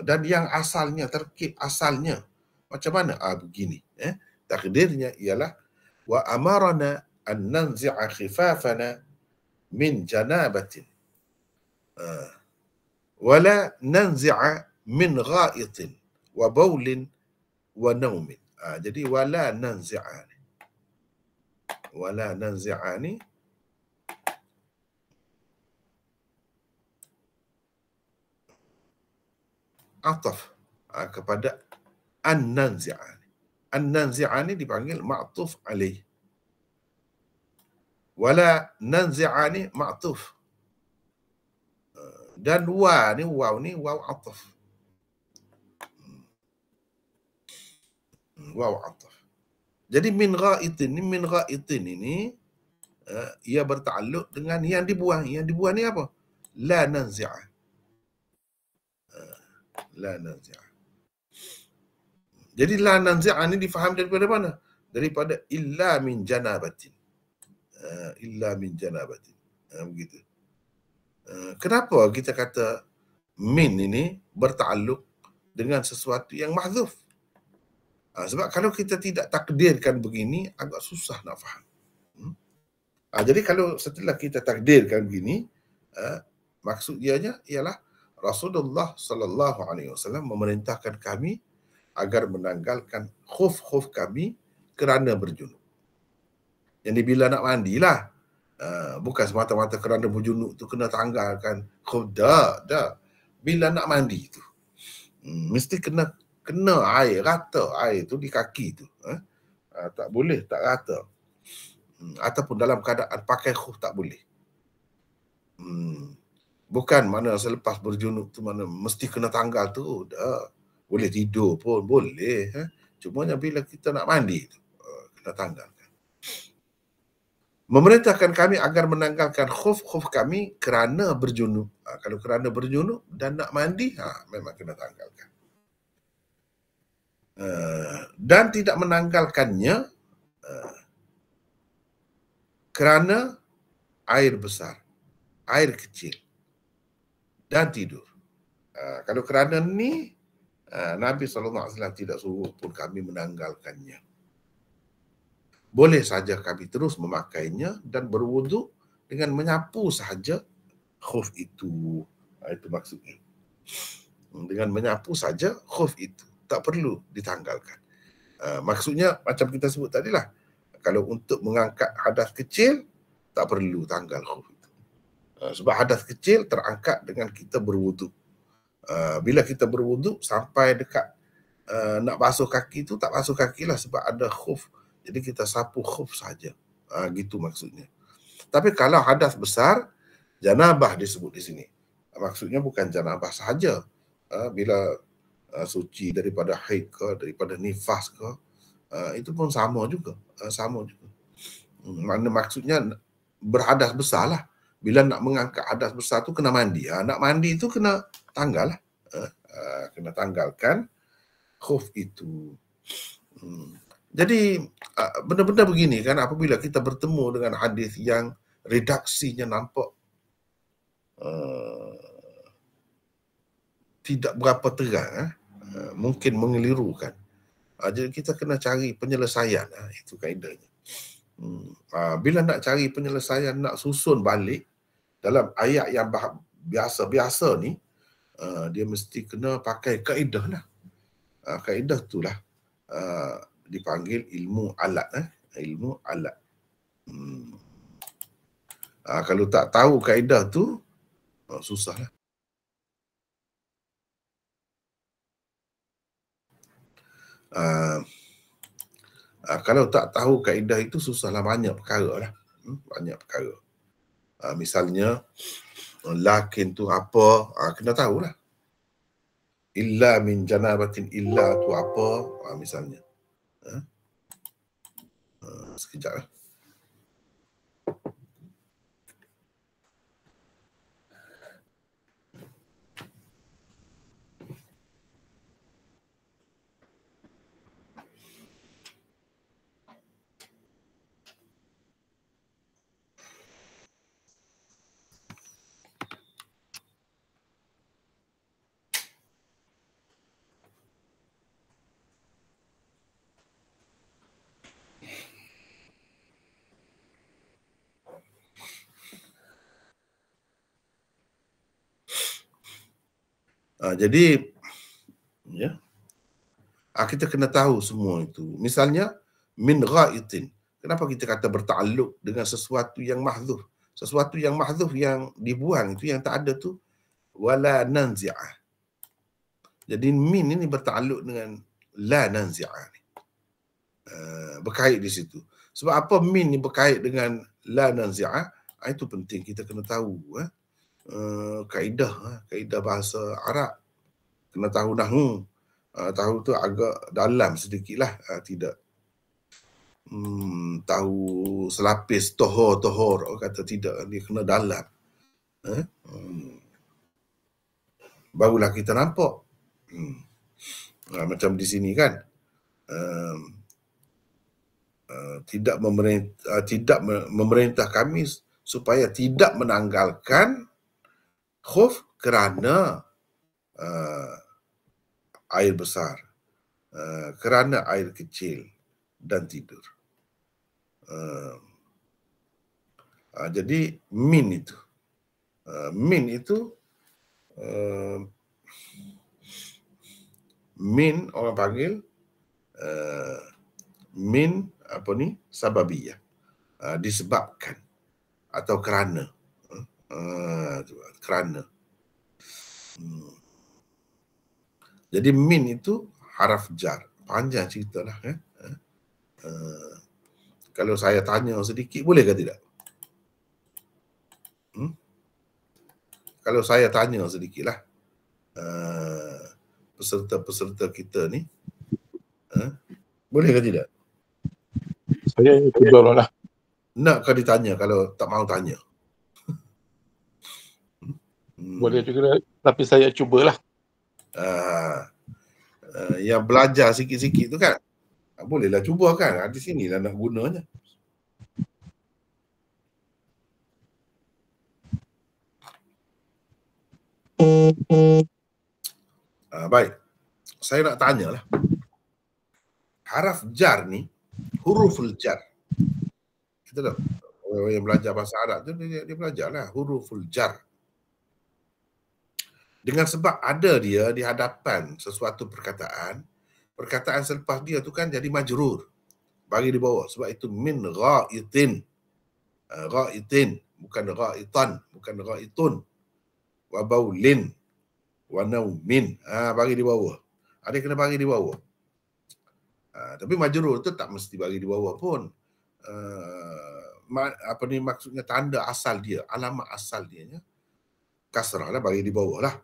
Dan yang asalnya, terkib asalnya. Macam mana? Begini. Takdirnya ialah wa amarana an nanzi'a khifafana min janabatin. Wala nanzi'a min ghaitin wa baulin wa naumin. Jadi wala nanzi'a ni. Wala nanzi'a ni ataf kepada an-nanzi'a. An-nanzi'a ni dipanggil ma'tuf alaih. Wala nanzi'a ni ma'tuf. Dan waw ni waw ataf. Waw ataf. Jadi min ghaitin ini ia bertakluk dengan yang dibuang. Yang dibuang ni apa? La nanzi'a. La nanzi'a. Jadi la nanzi'a ni difaham daripada mana? Daripada illa min janabatin. Illa min janabatin. Begitu. Kenapa kita kata min ini bertakluk dengan sesuatu yang mahdzuf? Sebab kalau kita tidak takdirkan begini, agak susah nak faham. Jadi kalau setelah kita takdirkan begini, maksud dianya ialah Rasulullah sallallahu alaihi wasallam memerintahkan kami agar menanggalkan khuf kami kerana berjunub. Yang bila nak mandilah. Bukan semata-mata kerana berjunub tu kena tanggalkan khuf. Dah. Bila nak mandi tu mesti kena air, rata air tu di kaki tu. Tak boleh tak rata. Ataupun dalam keadaan pakai khuf tak boleh. Bukan mana selepas berjunub tu mana mesti kena tanggal tu. Dah. Boleh tidur pun boleh. Cumanya bila kita nak mandi tu kena tanggalkan. Memerintahkan kami agar menanggalkan khuf kami kerana berjunub. Kalau kerana berjunub dan nak mandi, memang kena tanggalkan. Dan tidak menanggalkannya kerana air besar, air kecil dan tidur. Kalau kerana ni, Nabi SAW tidak suruh pun kami menanggalkannya. Boleh saja kami terus memakainya dan berwuduk dengan menyapu sahaja khuf itu. Itu maksudnya. Dengan menyapu saja khuf itu. Tak perlu ditanggalkan. Maksudnya macam kita sebut tadilah. Kalau untuk mengangkat hadas kecil, tak perlu tanggal khuf itu. Sebab hadas kecil terangkat dengan kita berwuduk. Bila kita berwuduk sampai dekat nak basuh kaki tu, tak basuh kaki lah sebab ada khuf. Jadi kita sapu khuf saja. Gitu maksudnya. Tapi kalau hadas besar, janabah disebut di sini. Maksudnya bukan janabah sahaja. bila suci daripada haid ke, daripada nifas ke, itu pun sama juga. Sama juga. Maksudnya berhadas besar lah. Bila nak mengangkat hadas besar tu kena mandi. Nak mandi tu kena tanggal lah. Kena tanggalkan khuf itu. Jadi benda-benda begini kan, apabila kita bertemu dengan hadis yang redaksinya nampak tidak berapa terang, mungkin mengelirukan. Jadi kita kena cari penyelesaian, itu kaedahnya. Bila nak cari penyelesaian, nak susun balik dalam ayat yang biasa-biasa ni, dia mesti kena pakai kaedah lah. Kaedah itulah dipanggil ilmu alat. Ilmu alat. Kalau tak tahu kaedah tu, susah lah. Kalau tak tahu kaedah itu, susahlah, banyak perkara lah. Banyak perkara. Misalnya, lakin tu apa, kena tahulah. Illa min janabatin illa tu apa, misalnya. Sekejap lah. Jadi, ya, kita kena tahu semua itu. Misalnya, min ghaitin. Kenapa kita kata bertakluk dengan sesuatu yang mahdzuf? Sesuatu yang mahdzuf yang dibuang itu, yang tak ada tu, wala nanzi'ah. Jadi min ini bertakluk dengan la nanzi'ah ni. Berkait di situ. Sebab apa min ni berkait dengan la nanzi'ah? Itu penting kita kena tahu. Kaedah bahasa Arab. Kena tahu nahwu. Tahu tu agak dalam sedikit lah. Tidak tahu selapis tohor kata tidak, dia kena dalam. Barulah kita nampak. Macam di sini kan, tidak memerintah kami supaya tidak menanggalkan khuf kerana air besar, kerana air kecil dan tidur. Jadi min itu min orang panggil min sababiyah, disebabkan atau kerana. Kerana. Jadi min itu haraf jar. Panjang ceritalah. Kalau saya tanya sedikit, boleh ke tidak? Kalau saya tanya sedikitlah, peserta-peserta kita ni, boleh ke tidak? Saya tidur lah. Nak kau ditanya kalau tak mahu tanya? Boleh juga, tapi saya cubalah. Yang belajar sikit-sikit tu kan, bolehlah cuba kan. Di sinilah nak gunanya. Baik, saya nak tanyalah. Haraf jar ni, huruful jar. Kita tahu, orang yang belajar bahasa Arab tu, dia belajarlah huruful jar. Dengan sebab ada dia di hadapan sesuatu perkataan selepas dia tu kan jadi majrur, bagi di bawah. Sebab itu min ghaitin. Ghaitin, bukan ghaitan, bukan ghaitun. Wa baulin, wa naumin. Bagi di bawah. Ada kena bagi di bawah. Tapi majrur tu tak mesti bagi di bawah pun. Maksudnya tanda asal dia, alamat asal dia kasrah lah, bagi di bawah lah.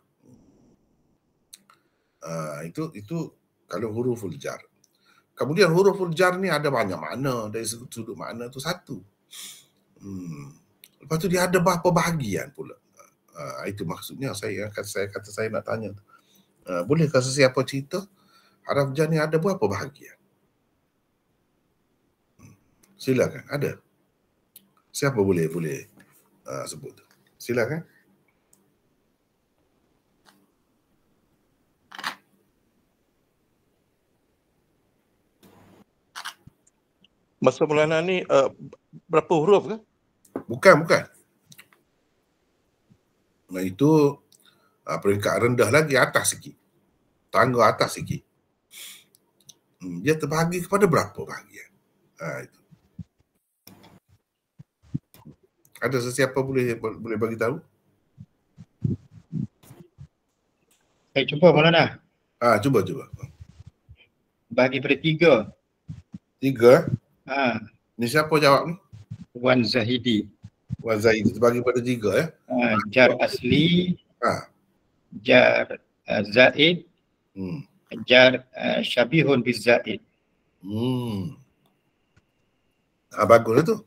Itu kalau huruful jar. Kemudian huruful jar ni ada banyak makna, dari sudut makna tu satu. Lepas tu dia ada berapa bahagian pula. Itu maksudnya saya kata saya nak tanya. Bolehkah sesiapa cerita haraf jar ni ada berapa bahagian? Silakan, ada. Siapa boleh sebut? Silakan. Masa Maulana ni berapa huruf ke? Bukan. Nah, itu peringkat rendah lagi, atas sikit. Tangga atas sikit. Dia terbahagi kepada berapa bahagian? Itu. Ada sesiapa boleh bagi tahu? Saya cuba Maulana. Cuba. Bagi pada 3. 3. Ni siapa jawab ni? Wan Zahidi. Wan Zahidi terbagi pada 3 ya. Jar asli, jar zaid, jar syabihun biz zaid. Baguslah tu.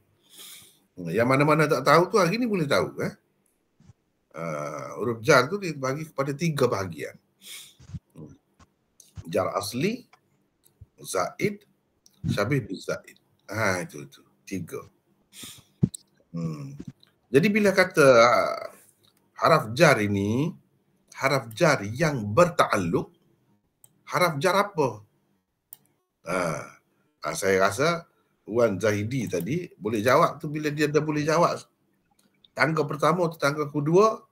Yang mana-mana tak tahu tu hari ni boleh tahu. Huruf jar tu dibagi kepada 3 bahagian. Jar asli, zaid, syabih biz zaid. Itu 3. Jadi bila kata haraf jar ini, haraf jar yang bertakluk, haraf jar apa? Saya rasa Wan Zahidi tadi boleh jawab tu. Bila dia dah boleh jawab tangga pertama tu, tangga kedua,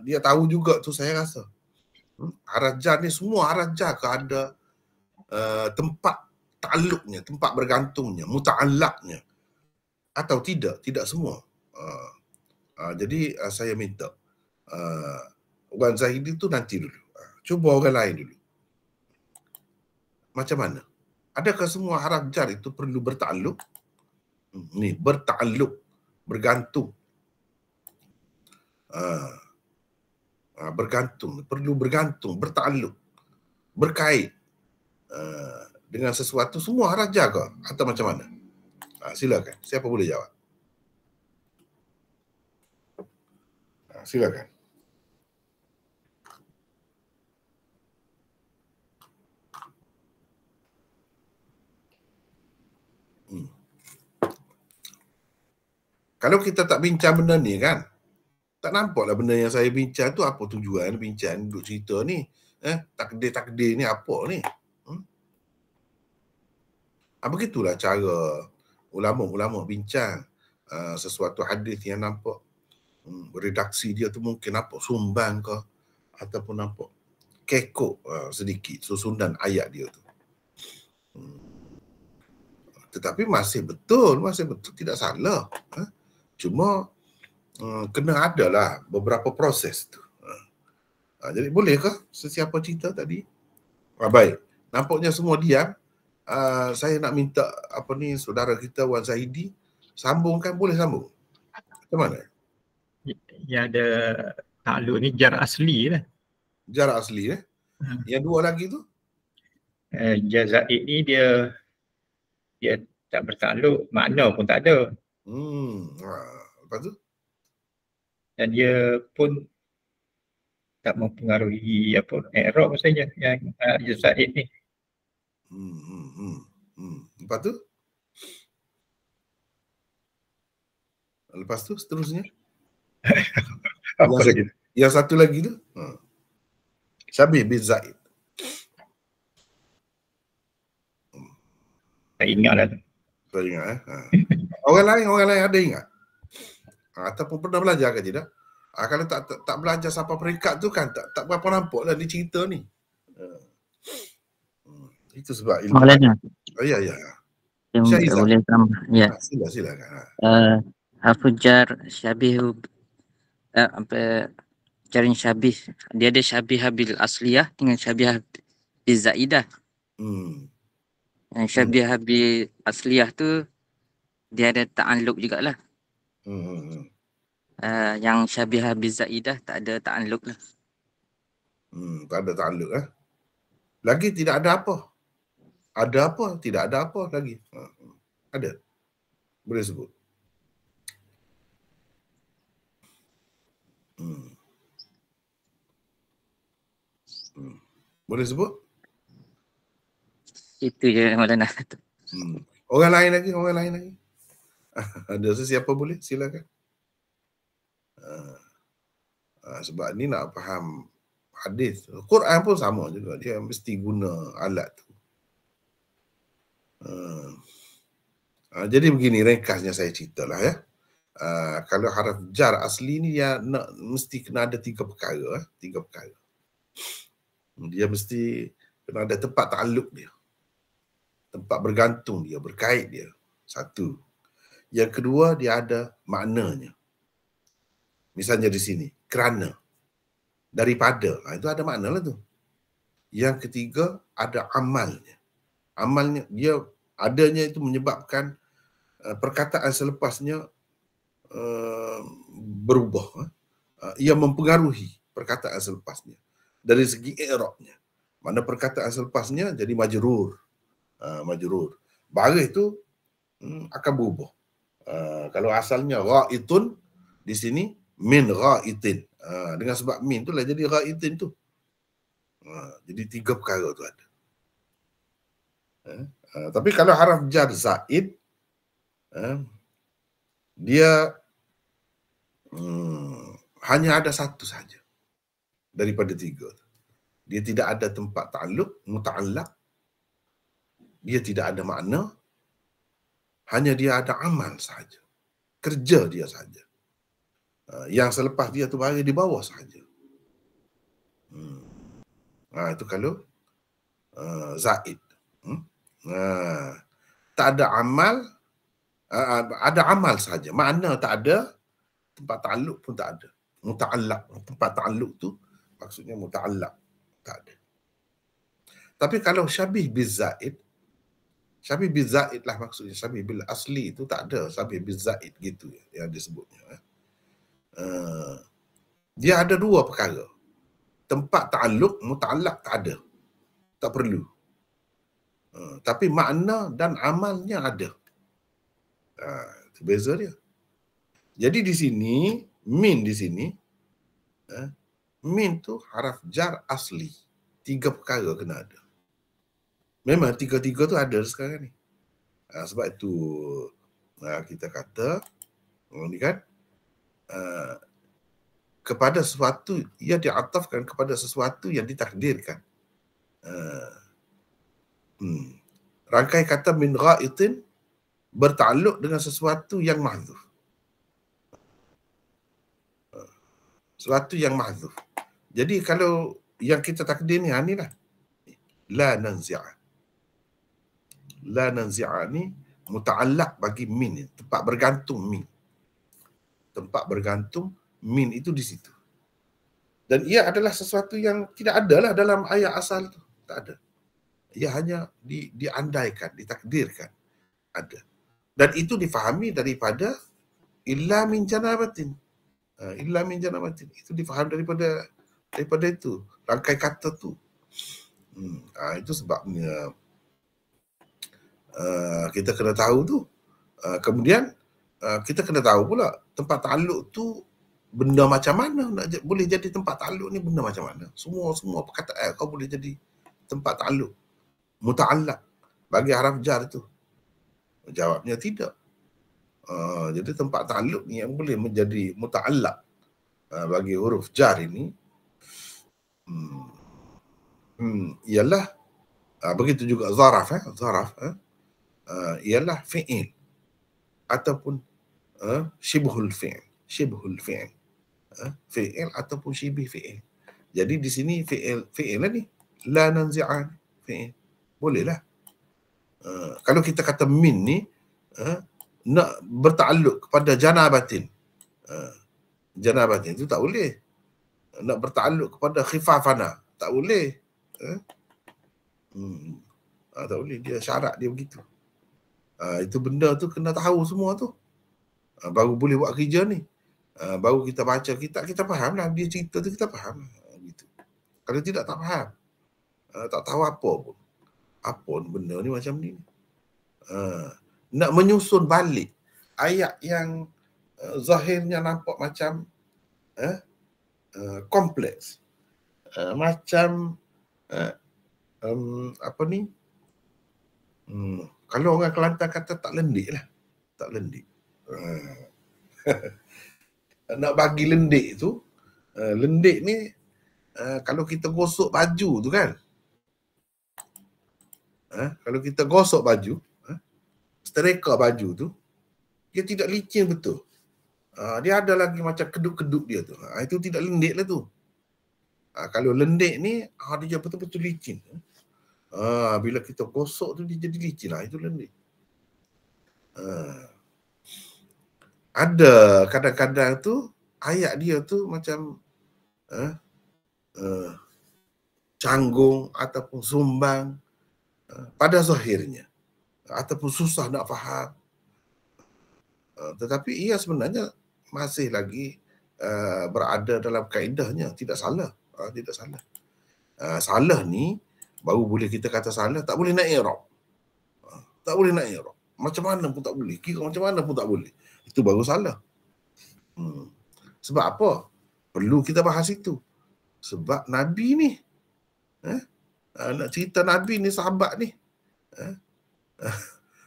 dia tahu juga tu saya rasa. Haraf jar ni semua haraf jar ke ada tempat takluknya, tempat bergantungnya, muta'allaknya atau tidak semua. Jadi saya minta Wan Zahidi tu nanti dulu. Cuba orang lain dulu. Macam mana? Adakah semua haraf jar itu perlu bertakluk? Ni bertakluk, bergantung. Bergantung, perlu bergantung, bertakluk, berkait dengan sesuatu, semua haraf jar ke? Atau macam mana? Silakan. Siapa boleh jawab? Silakan. Kalau kita tak bincang benda ni kan, tak nampaklah benda yang saya bincang tu apa tujuan bincang duduk cerita ni. Takdir ni apa ni? Begitulah cara ulama-ulama bincang sesuatu hadis yang nampak redaksi dia tu mungkin nampak sumbang ke ataupun nampak kekok sedikit susunan ayat dia tu. Tetapi masih betul tidak salah. Cuma kena adalah beberapa proses tu. Jadi bolehkah sesiapa cerita tadi? Baik, nampaknya semua diam. Saya nak minta saudara kita Wan Zahidi sambungkan, boleh sambung? Macam mana? Yang ada takluk ni jar asli lah. Jar asli Yang dua lagi tu? Jar zaid ni dia tak bertakluk, makna pun tak ada. Lepas tu? Dan dia pun tak mempengaruhi i'rab maksudnya yang jar zaid ni. Lepas tu? Lepas tu seterusnya? Yang satu lagi tu? Syabih bin Zaid. Tak ingat lah tu. Tak ingat Orang lain ada ingat? Ataupun pernah belajar ke tidak? Kalau tak belajar sampai peringkat tu kan tak berapa nampak lah di cerita ni. Itu sebab ilmu. Maulana. Ya. Saya boleh tambah. Ya. Silakan. Harful jar syabihu jarin syabih. Dia ada syabihah bil asliyah dengan syabihah bil zaidah. Yang syabihah bil asliyah tu dia ada ta'alluq jugalah. Yang syabihah bil zaidah tak ada ta'alluq lah. Tak ada ta'alluq. Lagi tidak ada apa. Ada apa? Tidak ada apa lagi. Ada. Boleh sebut. Boleh sebut? Itu je Maulana. Orang lain lagi. Ada sesiapa boleh? Silakan. Sebab ni nak faham hadis. Quran pun sama juga. Dia mesti guna alat tu. Jadi begini ringkasnya saya ceritalah ya. Kalau haraf jar asli ni dia mesti kena ada 3 perkara. 3 perkara. Dia mesti kena ada tempat ta'alluq dia. Tempat bergantung dia, berkait dia. 1. Yang kedua, dia ada maknanya. Misalnya di sini, kerana, daripada. Itu ada makna lah tu. Yang ketiga, ada amalnya. Amalnya, dia adanya itu menyebabkan perkataan selepasnya berubah. Ia mempengaruhi perkataan selepasnya. Dari segi i'rabnya. Mana perkataan selepasnya jadi majrur. Majrur. Baris itu akan berubah. Kalau asalnya ra'itun, di sini min ra'itin. Dengan sebab min tu lah jadi ra'itin tu. Jadi 3 perkara tu ada. Tapi kalau haraf jar zaid, dia hanya ada 1 saja daripada 3 tu. Dia tidak ada tempat ta'alluq, muta'allaq. Dia tidak ada makna. Hanya dia ada amal saja. Kerja dia saja. Yang selepas dia tu baris di bawah saja. Itu kalau zaid. Tak ada amal, ada amal saja. Makna tak ada, tempat ta'alluq pun tak ada. Muta'allaq. Tempat ta'alluq tu maksudnya muta'allaq. Tak ada. Tapi kalau syabih bizaid, syabih bizaid lah maksudnya. Syabih bil asli itu tak ada. Syabih bizaid gitu yang disebutnya. Dia ada 2 perkara. Tempat ta'alluq, muta'allaq tak ada. Tak perlu. Tapi makna dan amalnya ada. Itu beza dia. Jadi di sini, min di sini, min tu haraf jar asli. 3 perkara kena ada. Memang 3 tu ada sekarang ni. Sebab itu kita kata, ni kan, kepada sesuatu yang diatafkan kepada sesuatu yang ditakdirkan. Rangkai kata min ra'itin bertakluk dengan sesuatu yang mahzuf. Sesuatu yang mahzuf. Jadi kalau yang kita takdir ni, ni lah. La nanzi'a. La nanzi'a ni muta'allaq bagi min. Tempat bergantung min. Tempat bergantung min itu di situ. Dan ia adalah sesuatu yang tidak ada lah dalam ayat asal tu. Tak ada. Ia hanya diandaikan, ditakdirkan. Ada. Dan itu difahami daripada illa min janabatin. Illa min janabatin. Itu difaham daripada itu. Rangkai kata tu. Itu sebabnya kita kena tahu tu. Kemudian kita kena tahu pula tempat ta'alluq tu benda macam mana boleh jadi tempat ta'alluq ni, benda macam mana. Semua perkataan kau boleh jadi tempat ta'alluq. Muta'allaq bagi haraf jar tu. Jawabnya tidak. Jadi tempat ta'alluq ni yang boleh menjadi muta'allaq bagi huruf jar ini ialah begitu juga zaraf. Zaraf ialah fi'il ataupun syibhul fi'il. Syibhul fi'il. Fi'il ataupun syibih fi'il. Jadi di sini fi'il lah ni. La nanzi'an fi'il. Bolehlah. Kalau kita kata min ni nak bertakluk kepada janabatin. Janabatin itu tak boleh. Nak bertakluk kepada khifafana. Tak boleh. Tak boleh. Dia syarat dia begitu. Itu benda tu kena tahu semua tu. Baru boleh buat kerja ni. Baru kita baca kitab, kita faham lah. Dia cerita tu kita faham. Gitu. Kalau tidak, tak faham. Tak tahu apa pun. Apa benda ni macam ni. Nak menyusun balik ayat yang zahirnya nampak macam kompleks. Macam apa ni? Kalau orang Kelantan kata tak lendik lah. Tak lendik. Nak bagi lendik tu, lendik ni kalau kita gosok baju tu kan, kalau kita gosok baju, setrika baju tu, dia tidak licin betul. Dia ada lagi macam kedut-kedut dia tu. Itu tidak lendik lah tu. Kalau lendik ni, dia betul-betul licin. Bila kita gosok tu dia jadi licin lah. Itu lendik. Ada kadang-kadang tu ayat dia tu macam canggung ataupun sumbang pada zahirnya, ataupun susah nak faham. Tetapi ia sebenarnya masih lagi berada dalam kaedahnya. Tidak salah. Tidak salah. Salah ni baru boleh kita kata salah. Tak boleh nak i'rab. Tak boleh nak i'rab. Macam mana pun tak boleh. Kira macam mana pun tak boleh. Itu baru salah. Sebab apa? Perlu kita bahas itu. Sebab Nabi ni, nak cerita Nabi ni, sahabat ni,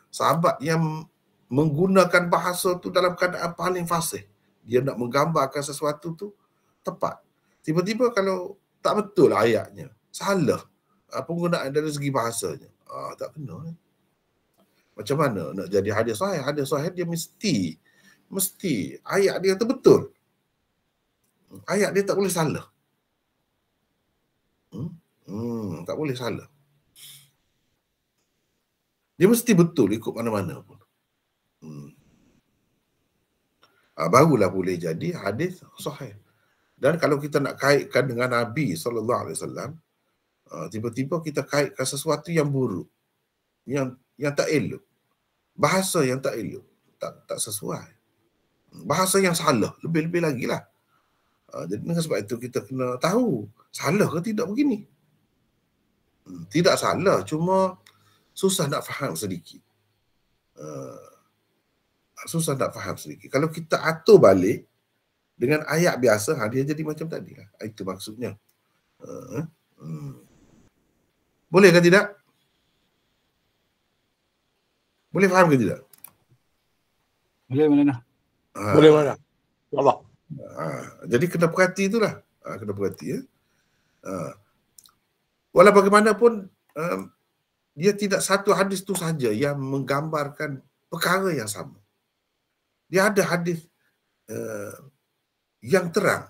sahabat yang menggunakan bahasa tu dalam keadaan paling fasih. Dia nak menggambarkan sesuatu tu tepat. Tiba-tiba kalau tak betul ayatnya, salah penggunaan dari segi bahasanya, tak kena. Macam mana nak jadi hadis sahih? Hadis sahih dia mesti ayat dia tu betul. Ayat dia tak boleh salah. Tak boleh salah. Dia mesti betul ikut mana-mana pun. Barulah boleh jadi hadis sahih. Dan kalau kita nak kaitkan dengan Nabi SAW, tiba-tiba kita kaitkan sesuatu yang buruk, yang tak elok, bahasa yang tak elok, tak sesuai, bahasa yang salah, lebih-lebih lagi lah. Jadi dengan sebab itu kita kena tahu salah ke tidak begini. Tidak salah, cuma susah nak faham sedikit. Susah nak faham sedikit. Kalau kita atur balik dengan ayat biasa, dia jadi macam tadi lah. Itu maksudnya. Boleh ke tidak? Boleh faham ke tidak? Boleh mana? Boleh mana? Allah. Jadi kena perhati itulah. Kena perhati ya. Walau bagaimanapun, dia tidak satu hadis tu saja yang menggambarkan perkara yang sama. Dia ada hadis yang terang,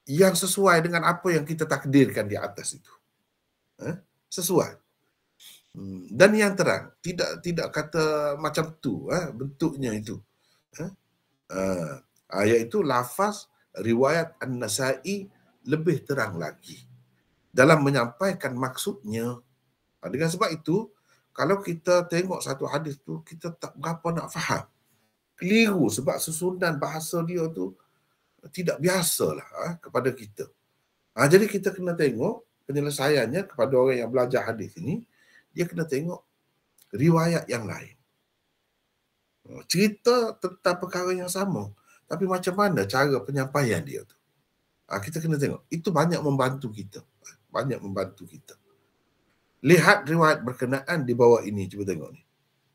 yang sesuai dengan apa yang kita takdirkan di atas itu. Sesuai. Dan yang terang, tidak kata macam tu bentuknya itu. Iaitu lafaz riwayat An-Nasa'i lebih terang lagi dalam menyampaikan maksudnya. Dengan sebab itu, kalau kita tengok satu hadis tu, kita tak berapa nak faham. Keliru sebab susunan bahasa dia tu tidak biasalah kepada kita. Jadi kita kena tengok penyelesaiannya kepada orang yang belajar hadis ini, dia kena tengok riwayat yang lain. Cerita tentang perkara yang sama, tapi macam mana cara penyampaian dia tu. Kita kena tengok. Itu banyak membantu kita. Banyak membantu kita. Lihat riwayat berkenaan di bawah ini. Cuba tengok ni.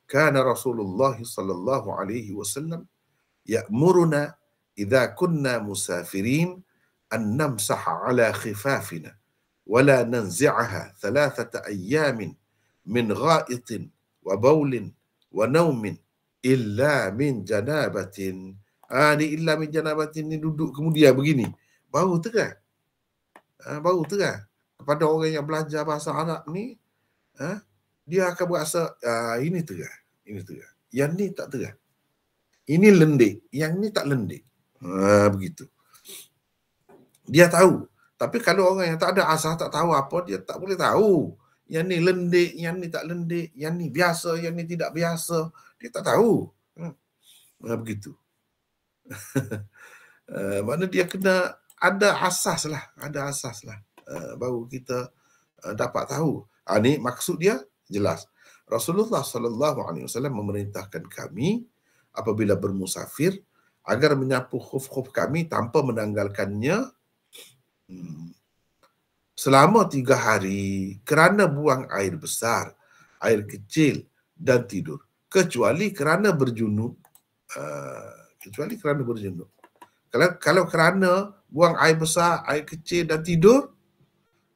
Kana Rasulullah sallallahu alaihi wasallam ya'muruna idza kunna musafirin an namsaha ala khifafina wa la nanzi'aha 3 ayyamin min gha'itin wa bawlin wa naumin illa min janabatin. Ni illa min janabatin ni duduk kemudian begini. Baru terang. Baru terang. Kepada orang yang belajar bahasa Arab ni, dia akan berasa ini terang. Ini terang. Yang ni tak terang. Ini lendik. Yang ni tak lendik. Begitu. Dia tahu. Tapi kalau orang yang tak ada asal, tak tahu apa, dia tak boleh tahu. Yang ni lendik, yang ni tak lendik, yang ni biasa, yang ni tidak biasa. Dia tak tahu. Begitu. Mana dia kena ada asas lah, baru kita dapat tahu. Ni maksud dia jelas. Rasulullah SAW memerintahkan kami apabila bermusafir agar menyapu khuf-khuf kami tanpa menanggalkannya selama 3 hari kerana buang air besar, air kecil dan tidur. Kecuali kerana berjunub. Kalau kerana buang air besar, air kecil dan tidur,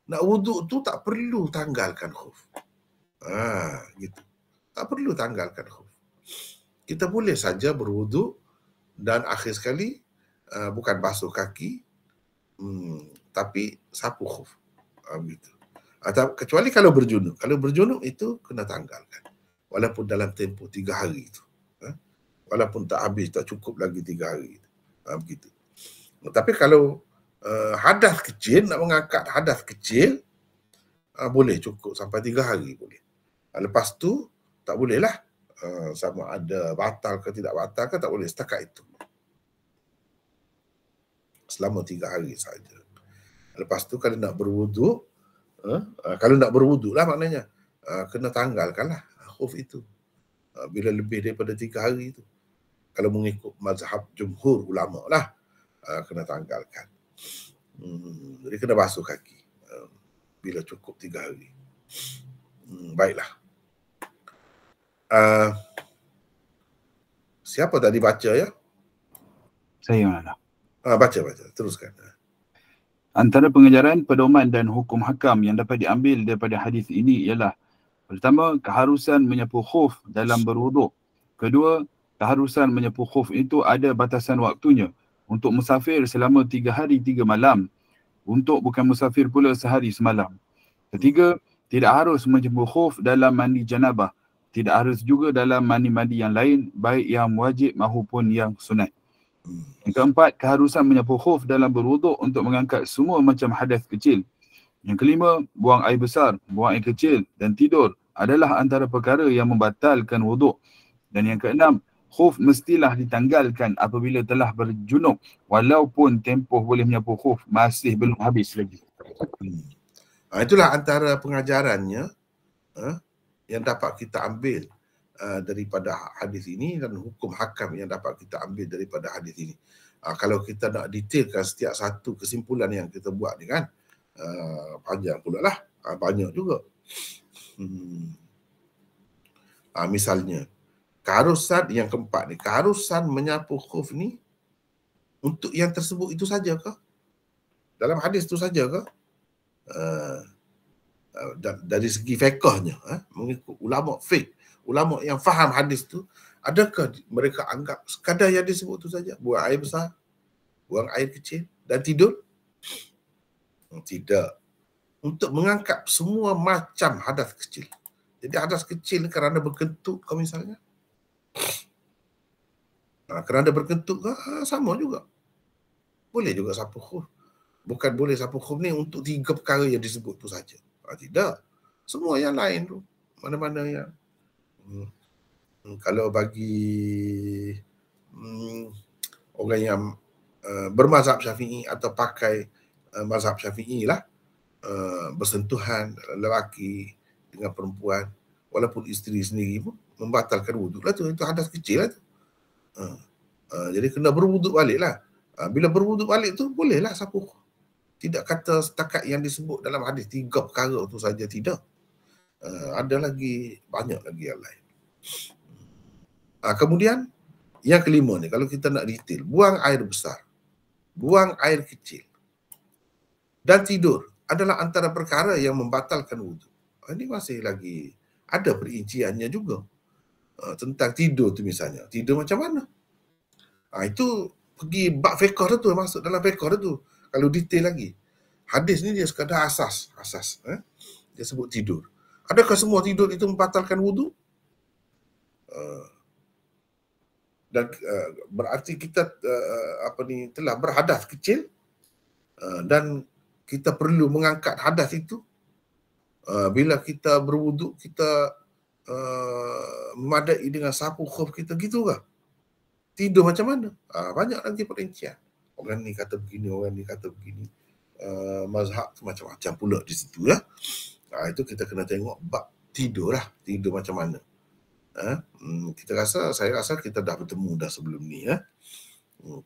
nak wuduk tu tak perlu tanggalkan khuf. Gitu. Tak perlu tanggalkan khuf. Kita boleh saja berwuduk dan akhir sekali bukan basuh kaki, tapi sapu khuf. Begitu. Kecuali kalau berjunub. Kalau berjunub itu kena tanggalkan. Walaupun dalam tempoh 3 hari itu. Walaupun tak habis, tak cukup lagi 3 hari itu. Begitu. Tapi kalau hadas kecil, nak mengangkat hadas kecil, boleh cukup sampai 3 hari boleh. Lepas tu tak boleh lah. Sama ada batal ke tidak batal ke, tak boleh, setakat itu. Selama 3 hari saja. Lepas tu kalau nak berwuduk, kalau nak berwuduk lah maknanya, kena tanggalkanlah khuf itu. Bila lebih daripada 3 hari itu. Kalau mengikut mazhab jumhur ulama lah, kena tanggalkan. Jadi kena basuh kaki bila cukup 3 hari. Baiklah. Siapa tadi baca ya? Saya mana? Baca. Teruskan. Antara pengajaran, pedoman dan hukum hakam yang dapat diambil daripada hadis ini ialah: pertama, keharusan menyapu khuf dalam berwuduk. Kedua, keharusan menyapu khuf itu ada batasan waktunya. Untuk musafir selama 3 hari 3 malam. Untuk bukan musafir pula sehari semalam. Ketiga, tidak harus menyapu khuf dalam mandi janabah. Tidak harus juga dalam mandi-mandi yang lain, baik yang wajib maupun yang sunat. Yang keempat, keharusan menyapu khuf dalam berwuduk untuk mengangkat semua macam hadas kecil. Yang kelima, buang air besar, buang air kecil dan tidur adalah antara perkara yang membatalkan wuduk. Dan yang keenam, khuf mestilah ditanggalkan apabila telah berjunub, walaupun tempoh boleh menyapu khuf masih belum habis lagi. Itulah antara pengajarannya yang dapat kita ambil daripada hadis ini, dan hukum hakam yang dapat kita ambil daripada hadis ini. Kalau kita nak detailkan setiap satu kesimpulan yang kita buat ni kan, panjang pula lah, banyak juga. Misalnya, keharusan yang keempat ni, keharusan menyapu khuf ni untuk yang tersebut itu saja ke? Dalam hadis itu saja ke? Dari segi fiqhnya, mengikut ulama fiqh, ulama yang faham hadis tu, adakah mereka anggap sekadar yang disebut tu saja? Buang air besar, buang air kecil dan tidur? Tidak. Untuk mengangkat semua macam hadas kecil. Jadi hadas kecil kerana berkentut ke misalnya? Kerana berkentut ke? Sama juga. Boleh juga sapu khuf. Bukan boleh sapu khuf ni untuk 3 perkara yang disebut tu saja. Tidak. Semua yang lain tu. Mana-mana yang kalau bagi orang yang bermazhab Syafi'i atau pakai mazhab Syafi'i lah, bersentuhan lelaki dengan perempuan walaupun isteri sendiri pun membatalkan wuduk lah tu. Itu hadas kecil lah tu. Jadi kena berwuduk balik lah. Bila berwuduk balik tu bolehlah sapu. Tidak kata setakat yang disebut dalam hadis 3 perkara tu saja, tidak. Ada lagi, banyak lagi yang lain. Kemudian yang kelima ni, kalau kita nak detail, buang air besar, buang air kecil dan tidur adalah antara perkara yang membatalkan wuduk. Ini masih lagi ada perinciannya juga. Tentang tidur tu misalnya. Tidur macam mana? Itu pergi bab fiqh tu, masuk dalam fiqh tu. Kalau detail lagi. Hadis ni dia sekadar asas. Dia sebut tidur. Adakah semua tidur itu membatalkan wuduk? Dan berarti kita telah berhadas kecil, dan kita perlu mengangkat hadas itu. Bila kita berwuduk, kita memadai dengan sapu khuf kita, gitu ke? Tidur macam mana? Banyak lagi perincian. Orang ni kata begini, orang ni kata begini. Mazhab tu macam-macam pula di situ ya. Itu kita kena tengok bab tidur lah. Tidur macam mana. Saya rasa kita dah bertemu dah sebelum ni ya.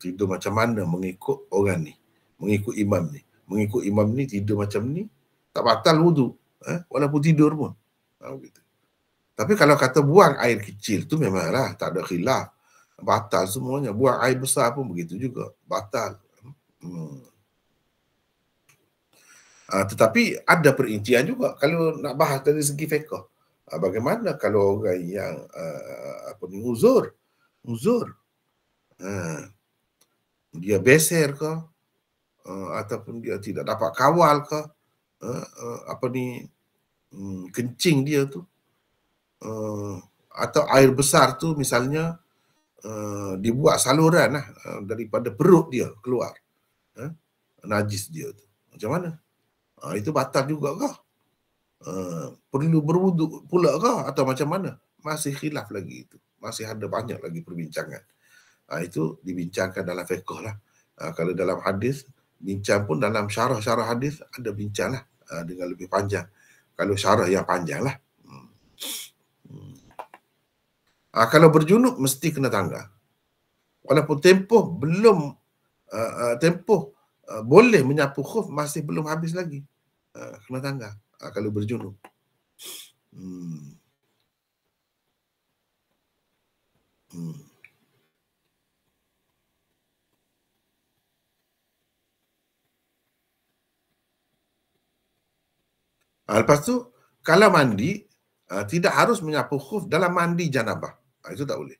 Tidur macam mana mengikut orang ni. Mengikut imam ni. Mengikut imam ni tidur macam ni. Tak batal wudu. Walaupun tidur pun. Begitu. Tapi kalau kata buang air kecil tu memanglah tak ada khilaf. Batal semuanya. Buang air besar pun begitu juga. Batal. Tetapi ada perincian juga kalau nak bahas dari segi fiqh. Bagaimana kalau orang yang uzur. Dia beser ke? Ataupun dia tidak dapat kawal ke? Kencing dia tu. Atau air besar tu misalnya dibuat saluran lah daripada perut dia keluar najis dia tu, macam mana? Itu batal juga kah? Perlu berwuduk pula kah atau macam mana? Masih khilaf lagi itu, masih ada banyak lagi perbincangan. Itu dibincangkan dalam fiqh lah. Kalau dalam hadis bincang pun dalam syarah hadis ada bincang lah dengan lebih panjang. Kalau syarah yang panjang lah. Kalau berjunub mesti kena tanggal. Walaupun tempoh belum boleh menyapu khuf masih belum habis lagi. Kena tanggal kalau berjunub. Lepas tu kalau mandi tidak harus menyapu khuf dalam mandi janabah. Itu tak boleh.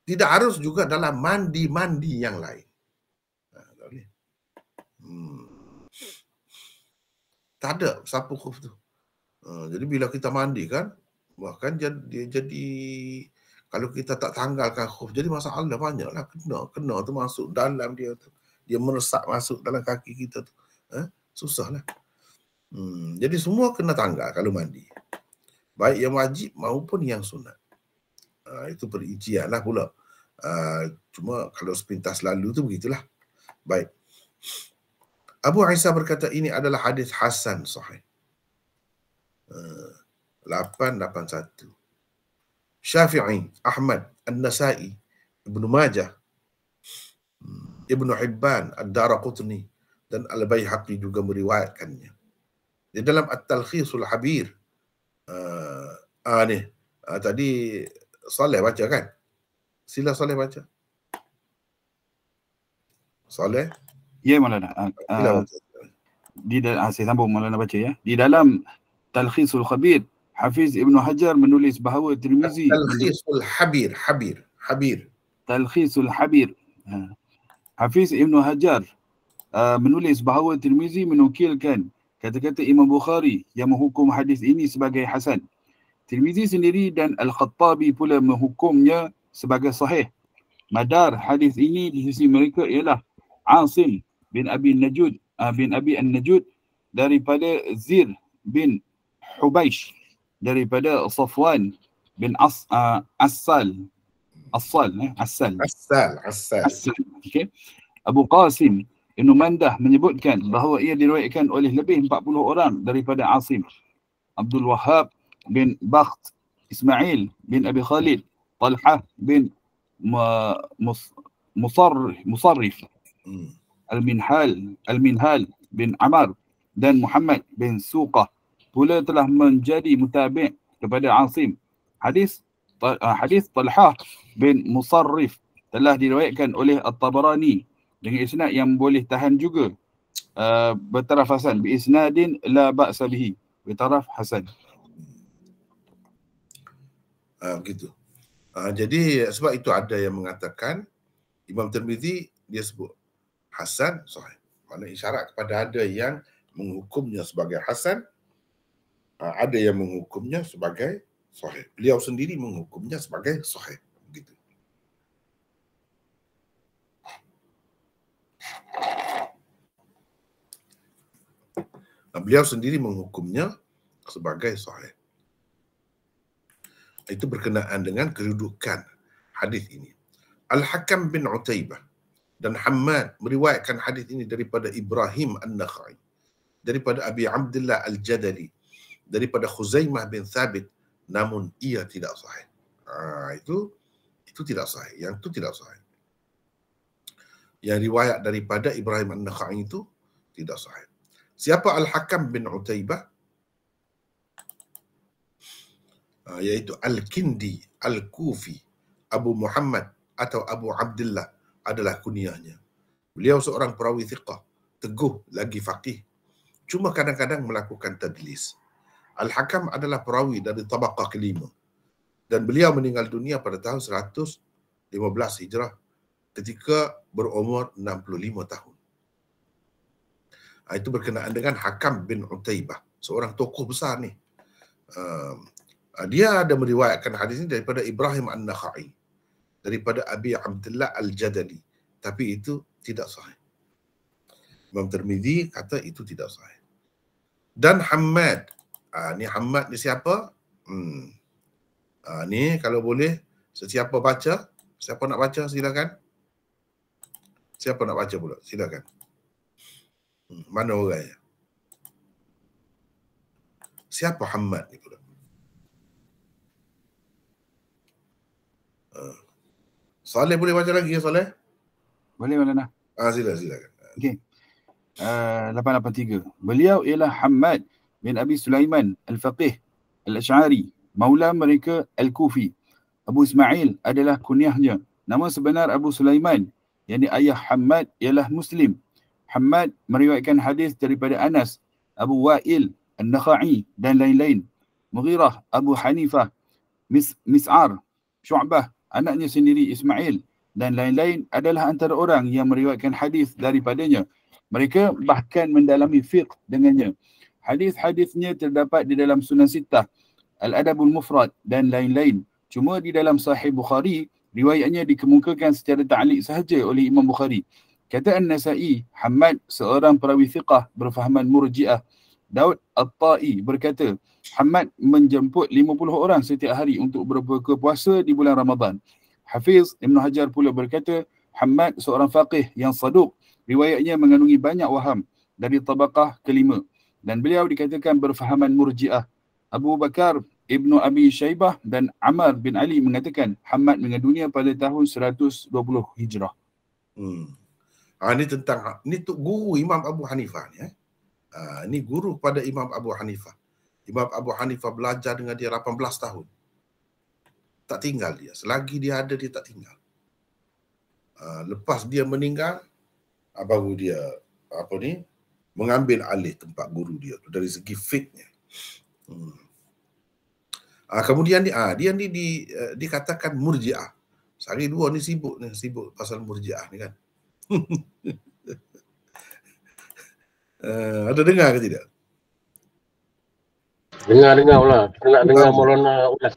Tidak harus juga dalam mandi-mandi yang lain. Tak boleh. Tak ada sapu khuf tu. Jadi bila kita mandi kan, bahkan dia jadi kalau kita tak tanggalkan khuf, jadi masalah banyaklah. Kena tu masuk dalam dia tu. Dia meresap masuk dalam kaki kita tu. Susahlah. Jadi semua kena tanggal kalau mandi. Baik yang wajib maupun yang sunat. Itu perincian lah pula. Cuma kalau sepintas lalu tu begitulah. Baik. Abu Isa berkata ini adalah hadis hasan sahih. 881. Syafi'i, Ahmad, An-Nasai, Ibnu Majah, Ibnu Hibban, Ad-Daraqutni dan Al-Baihaqi juga meriwayatkannya. Di dalam At-Talkhisul Habir tadi Saleh baca kan? Sila Saleh baca. Saleh? Ya, Maulana. Saya sambung Maulana baca ya. Di dalam Talkhisul Khabir, Hafiz Ibnu Hajar menulis bahawa Tirmizi Talkhisul Habir. Talkhisul Habir. Hafiz Ibnu Hajar menulis bahawa Tirmizi menukilkan kata-kata Imam Bukhari yang menghukum hadis ini sebagai hasan. Tirmizi sendiri dan Al-Khattabi pula menghukumnya sebagai sahih. Madar hadis ini di sisi mereka ialah Asim bin Abi An-Najud daripada Zir bin Hubaish daripada Safwan bin Assal. Okay. Abu Qasim Ibn Mandah menyebutkan bahawa ia diriwayatkan oleh lebih 40 orang daripada Asim. Abdul Wahhab bin Bakht, Ismail bin Abi Khalid, Talhah bin Musarrif, Al-Minhal bin Amar dan Muhammad bin Suqah pula telah menjadi mutabi' kepada Asim. Hadis Talhah bin Musarrif telah diriwayatkan oleh At-Tabarani dengan isnad yang boleh tahan juga bertaraf hasan bi isnadin la ba'sa bihi bertaraf hasan. Begitu. Jadi sebab itu ada yang mengatakan Imam Tirmizi dia sebut hasan sahih. Mana isyarat kepada ada yang menghukumnya sebagai hasan, ada yang menghukumnya sebagai sahih. Beliau sendiri menghukumnya sebagai sahih. Begitu. Beliau sendiri menghukumnya sebagai sahih. Itu berkenaan dengan kedudukan hadis ini. Al-Hakam bin Utaibah Dan Hammad meriwayatkan hadis ini daripada Ibrahim An-Nakhai, daripada Abi Abdullah Al-Jadali, daripada Khuzaimah bin Thabit, namun ia tidak sahih. Itu tidak sahih. Yang itu tidak sahih. Yang riwayat daripada Ibrahim An-Nakhai itu tidak sahih. Siapa Al-Hakam bin Utaibah? Iaitu Al-Kindi Al-Kufi Abu Muhammad atau Abu Abdullah adalah kunyahnya. Beliau seorang perawi thiqah, teguh lagi faqih. Cuma kadang-kadang melakukan tadlis. Al-Hakam adalah perawi dari tabaqah kelima. Dan beliau meninggal dunia pada tahun 115 Hijrah ketika berumur 65 tahun. Itu berkenaan dengan Hakam bin Utaibah, seorang tokoh besar ni. Dia ada meriwayatkan hadis ini daripada Ibrahim An-Nakhai, daripada Abi Abdullah Al-Jadali, tapi itu tidak sahih. Imam Tirmizi kata itu tidak sahih. Dan Hammad, ni Hammad ni siapa? Ni kalau boleh sesiapa baca, siapa nak baca silakan. Siapa nak baca pula? Silakan. Mana orangnya? Siapa Hammad ni pula? Saleh boleh baca lagi ya Saleh? Boleh Maulana. Silakan. Okey. 883. Beliau ialah Hammad bin Abi Sulaiman Al-Faqih Al-Ash'ari, maula mereka Al-Kufi. Abu Ismail adalah kunyahnya. Nama sebenar Abu Sulaiman, yang ayah Hammad ialah Muslim. Hammad meriwayatkan hadis daripada Anas, Abu Wa'il An-Nakhai dan lain-lain. Mughirah, Abu Hanifah, Mis'ar, Syu'bah, anaknya sendiri Ismail dan lain-lain adalah antara orang yang meriwayatkan hadis daripadanya. Mereka bahkan mendalami fiqh dengannya. Hadis-hadisnya terdapat di dalam Sunan Sittah, Al-Adabul Mufrad dan lain-lain. Cuma di dalam Sahih Bukhari, riwayatnya dikemukakan secara ta'liq sahaja oleh Imam Bukhari. Kata An-Nasa'i, Hammad seorang perawi thiqah berfahaman Murji'ah. Daud At-Ta'i berkata, Hammad menjemput 50 orang setiap hari untuk berbuka puasa di bulan Ramadan. Hafiz Ibn Hajar pula berkata, Hammad seorang faqih yang saduq, riwayatnya mengandungi banyak waham dari tabaqah kelima. Dan beliau dikatakan berfahaman Murji'ah. Abu Bakar Ibnu Abi Syaibah dan Ammar bin Ali mengatakan Hammad meninggal dunia pada tahun 120 Hijrah. Ini tentang, ni tu guru Imam Abu Hanifah ni. Ini guru pada Imam Abu Hanifah. Imam Abu Hanifah belajar dengan dia 18 tahun. Tak tinggal dia. Selagi dia ada, dia tak tinggal. Lepas dia meninggal, baru dia mengambil alih tempat guru dia tu dari segi fiqhnya. Kemudian dia ni dikatakan Murji'ah. Sehari dua ni sibuk pasal Murji'ah ni kan. Ada dengar ke tidak? Dengar lah. Kita nak dengar Maulana ulas.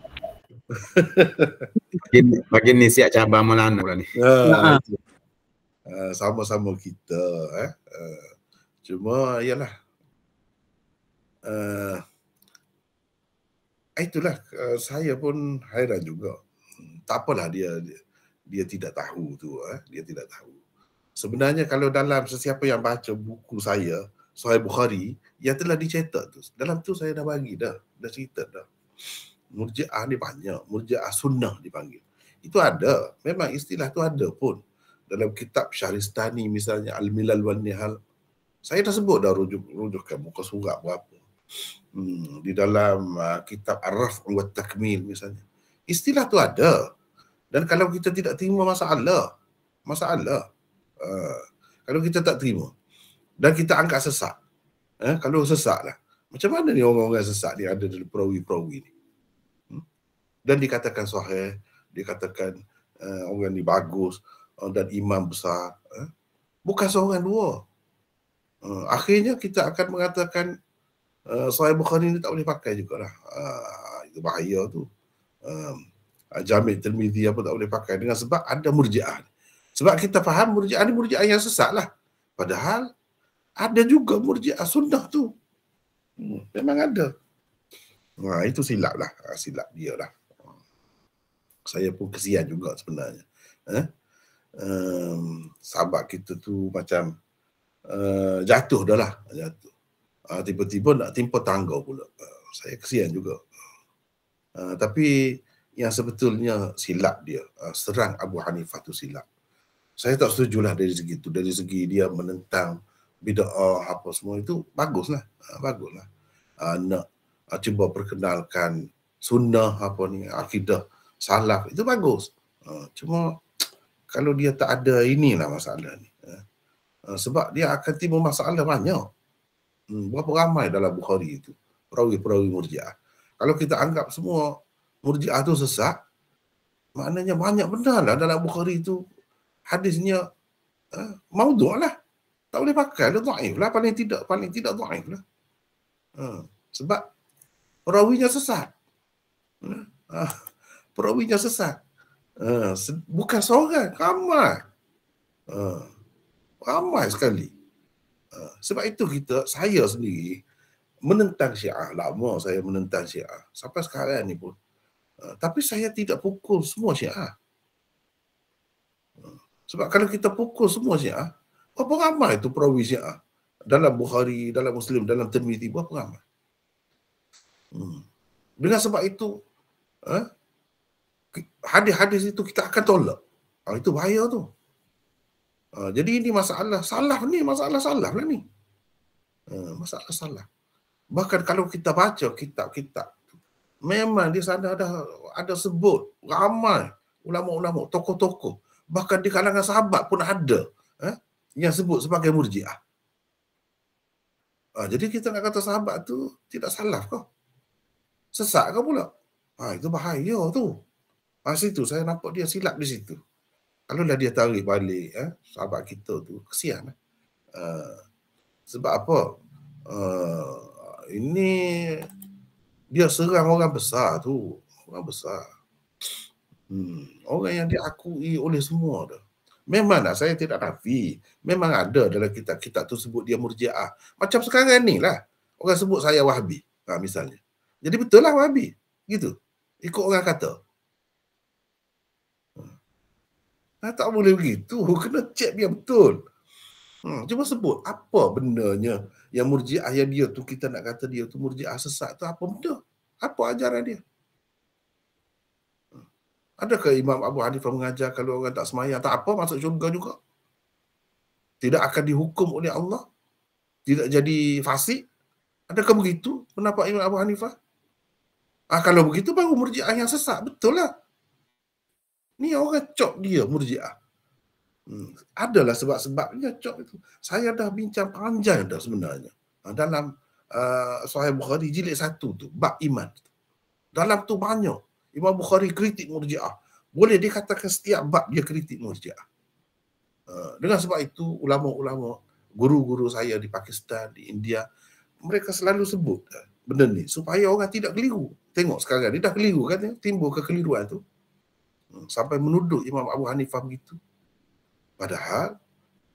Bagi ni siap cabang Maulana pula ni. Sama-sama kita. Cuma ialah. Itulah saya pun hairan juga. Tak apalah dia tidak tahu tu. Dia tidak tahu. Sebenarnya kalau dalam sesiapa yang baca buku saya, Sahih Bukhari, yang telah dicetak tu, dalam tu saya dah bagi dah cerita dah. Murji'ah ni banyak, Murji'ah sunnah dipanggil. Itu ada, memang istilah tu ada pun. Dalam kitab Syahristani misalnya, Al-Milal wan Nihal, saya dah sebut dah rujukan muka surat berapa. Di dalam kitab Ar-Raf' wa Takmil misalnya. Istilah tu ada. Dan kalau kita tidak terima masalah. Kalau kita tak terima dan kita angkat sesat, kalau sesat lah, macam mana ni orang-orang sesat ni ada dalam perawi-perawi ni, dan dikatakan sahih, dikatakan orang ni bagus dan imam besar, bukan seorang dua. Akhirnya kita akan mengatakan Sahih Bukhari ni tak boleh pakai jugalah. Itu bahaya tu. Jami' Tirmizi apa tak boleh pakai dengan sebab ada Murji'ah. Sebab kita faham Murji'ah ni Murji'ah yang sesat lah. Padahal ada juga Murji'ah sunnah tu. Memang ada. Itu silap lah. Silap dia lah. Saya pun kesian juga sebenarnya. sahabat kita tu macam jatuh dah lah. Jatuh. Tiba-tiba nak timpa tangga pula. Saya kesian juga. Tapi yang sebetulnya silap dia. Serang Abu Hanifah tu silap. Saya tak setujulah dari segi itu. Dari segi dia menentang bid'ah apa semua itu baguslah. Baguslah. Nak cuba perkenalkan sunnah apa ni, akidah salaf itu bagus. Cuma kalau dia tak ada inilah masalah ni. Sebab dia akan timbul masalah banyak. Berapa ramai dalam Bukhari itu perawi-perawi Murji'ah. Kalau kita anggap semua Murji'ah tu sesat, maknanya banyak benda lah dalam Bukhari itu hadisnya maudhu' lah. Tak boleh pakai lah, dhaif lah, paling tidak dhaif lah. Sebab perawinya sesat. Perawinya sesat. Bukan seorang, ramai. Ramai sekali. Sebab itu saya sendiri menentang Syiah. Lama saya menentang Syiah. Sampai sekarang ni pun. Tapi saya tidak pukul semua Syiah. Sebab kalau kita pukul semua Syiah, berapa ramai tu perawi Syiah? Dalam Bukhari, dalam Muslim, dalam Tirmizi, berapa ramai? Dengan sebab itu, hadis-hadis itu kita akan tolak. Itu bahaya tu. Jadi ini masalah salaf ni, masalah salaf lah ni. Masalah salaf. Bahkan kalau kita baca kitab-kitab, memang di sana ada sebut ramai ulama-ulama, tokoh-tokoh. Bahkan di kalangan sahabat pun ada yang sebut sebagai Murji'ah. Jadi kita nak kata sahabat tu tidak salaf kah? Sesat kah pula? Itu bahaya tu. Situ saya nampak dia silap di situ. Kalau lah dia tarik balik sahabat kita tu, kesian. Sebab apa? Ini dia serang orang besar tu. Orang besar. Orang yang diakui oleh semua tu. Memanglah saya tidak nafi. Memang ada dalam kitab-kitab tu sebut dia Murji'ah. Macam sekarang ni lah. Orang sebut saya Wahabi. Misalnya. Jadi betul lah Wahabi. Gitu. Ikut orang kata. Tak boleh begitu. Kena cek biar betul. Cuba sebut apa bendanya yang Murji'ah yang dia tu, kita nak kata dia tu Murji'ah sesat tu apa benda? Apa ajaran dia? Adakah Imam Abu Hanifah mengajar kalau orang tak semayang tak apa, masuk syurga juga? Tidak akan dihukum oleh Allah? Tidak jadi fasik? Adakah begitu pendapat Imam Abu Hanifah? Kalau begitu baru Murji'ah yang sesat. Betul lah. Ni orang cop dia Murji'ah. Adalah sebab-sebabnya cop itu. Saya dah bincang panjang dah sebenarnya. Dalam Sahih Bukhari jilid 1 tu, bab iman. Dalam tu banyak. Imam Bukhari kritik Murji'ah. Boleh dikatakan setiap bab dia kritik Murji'ah. Dengan sebab itu, ulama-ulama, guru-guru saya di Pakistan, di India, mereka selalu sebut benda ni supaya orang tidak keliru. Tengok sekarang dia dah keliru kan, timbul kekeliruan tu. Sampai menuduh Imam Abu Hanifah begitu. Padahal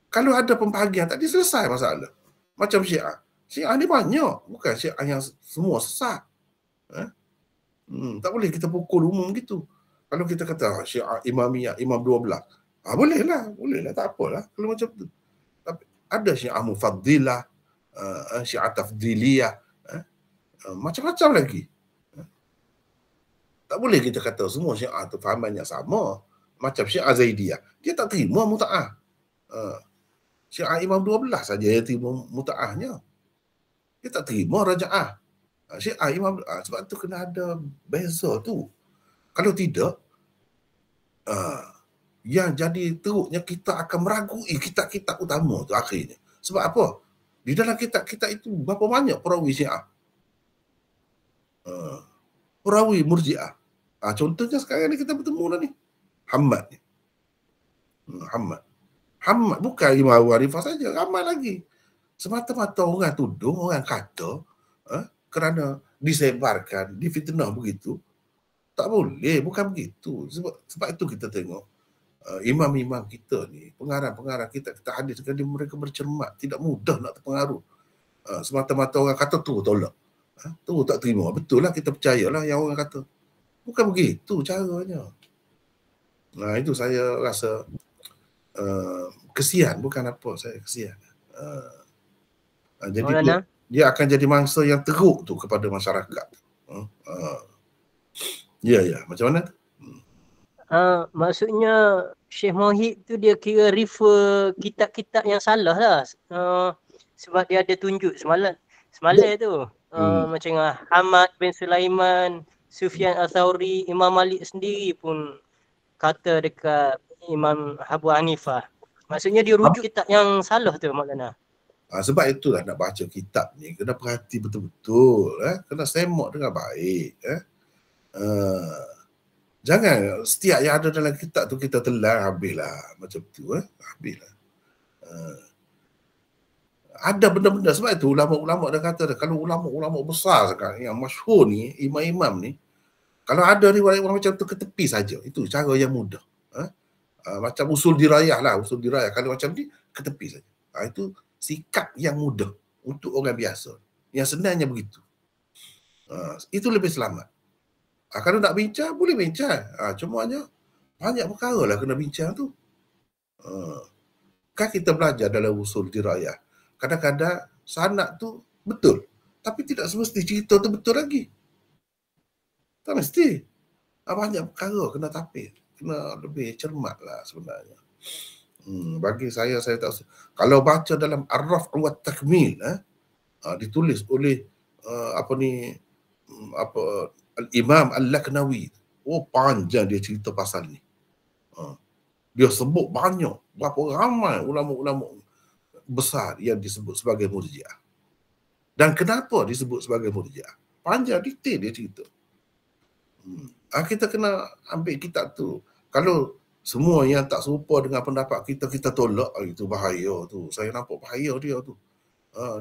kalau ada pembahagian tadi selesai masalah. Macam Syiah. Syiah ni banyak. Bukan Syiah yang semua sesat. Tak boleh kita pukul umum gitu. Kalau kita kata Syiah Imamiyah, Imam 12. Bolehlah. Tak apalah. Kalau macam tu. Tapi ada Syiah Mufaddilah, Syiah Tafdiliyah. Macam-macam lagi. Tak boleh kita kata semua Syiah tu fahamannya sama. Macam Syiah Zaidiyah. Dia tak terima muta'ah. Syiah Imam 12 saja yang terima muta'ahnya. Dia tak terima raja'ah. Syiah Imam, sebab tu kena ada beza tu. Kalau tidak, yang jadi teruknya kita akan meragui kitab-kitab utama tu akhirnya. Sebab apa? Di dalam kitab-kitab itu berapa banyak perawi Syiah? Perawi Murji'ah. Contohnya sekarang ni kita bertemu dah ni. Hamad ni. Hamad bukan Imam Abu Hanifah saja, ramai lagi. Semata-mata orang tuduh, orang kata kerana disebarkan, difitnah begitu. Tak boleh, bukan begitu. Sebab itu kita tengok imam-imam kita ni, pengarang-pengarang kita hadis sekali mereka bercermat, tidak mudah nak terpengaruh. Semata-mata orang kata tu tolak. Tu tak terima. Betul lah, kita percayalah yang orang kata. Bukan begitu caranya. Itu saya rasa kesian, bukan apa, saya kesian. Jadi dia akan jadi mangsa yang teruk tu kepada masyarakat. Ya, macam mana? Maksudnya Syekh Mohib tu dia kira refer kitab-kitab yang salah lah. Sebab dia ada tunjuk semalam tu. Macam Ahmad bin Sulaiman, Sufyan Al-Thawri, Imam Malik sendiri pun kata dekat Imam Abu Hanifah. Maksudnya dia rujuk kitab yang salah tu Maulana. Sebab itulah nak baca kitab ni kena perhati betul-betul, kena semak dengan baik. Jangan setiap yang ada dalam kitab tu kita telan habislah macam tu, habislah. Ada benda-benda, sebab itu ulama-ulama dah kata kalau ulama-ulama besar sekarang yang masyhur ni, imam-imam ni, kalau ada riwayat macam tu ke tepi saja. Itu cara yang mudah. Macam usul dirayah lah, usul dirayah kalau macam ni ke tepi saja. Itu sikap yang mudah untuk orang biasa. Yang sebenarnya begitu. Itu lebih selamat. Kalau nak bincang, boleh bincang. Cumanya banyak perkara lah kena bincang tu. Kan kita belajar dalam usul dirayah. Kadang-kadang sanad tu betul. Tapi tidak semesti cerita tu betul lagi. Tak mesti. Banyak perkara kena tapis. Kena lebih cermat lah sebenarnya. Bagi saya tak. Kalau baca dalam Ar-Raf' wa Takmil, ditulis oleh Al-Imam Al-Laknawi. Panjang dia cerita pasal ni. Dia sebut banyak. Berapa ramai ulama-ulama besar yang disebut sebagai Murji'ah. Dan kenapa disebut sebagai Murji'ah? Panjang detail dia cerita. Kita kena ambil kitab tu. Kalau semua yang tak serupa dengan pendapat kita tolak, itu bahaya tu. Saya nampak bahaya dia tu.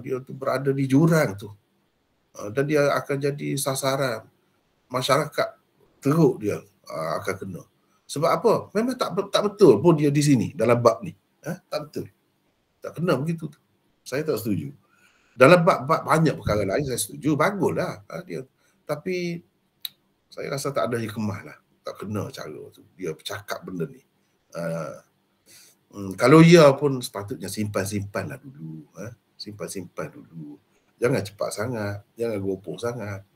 Dia tu berada di jurang tu. Dan dia akan jadi sasaran masyarakat teruk dia akan kena. Sebab apa? Memang tak betul pun dia di sini dalam bab ni. Tak betul. Tak kena begitu tu. Saya tak setuju. Dalam bab-bab banyak perkara lain saya setuju, baguslah dia. Tapi saya rasa tak ada hikmah lah. Tak kena cara tu. Dia bercakap benda ni. Kalau ya pun sepatutnya simpan-simpan lah dulu. Simpan-simpan dulu. Jangan cepat sangat. Jangan gopoh sangat.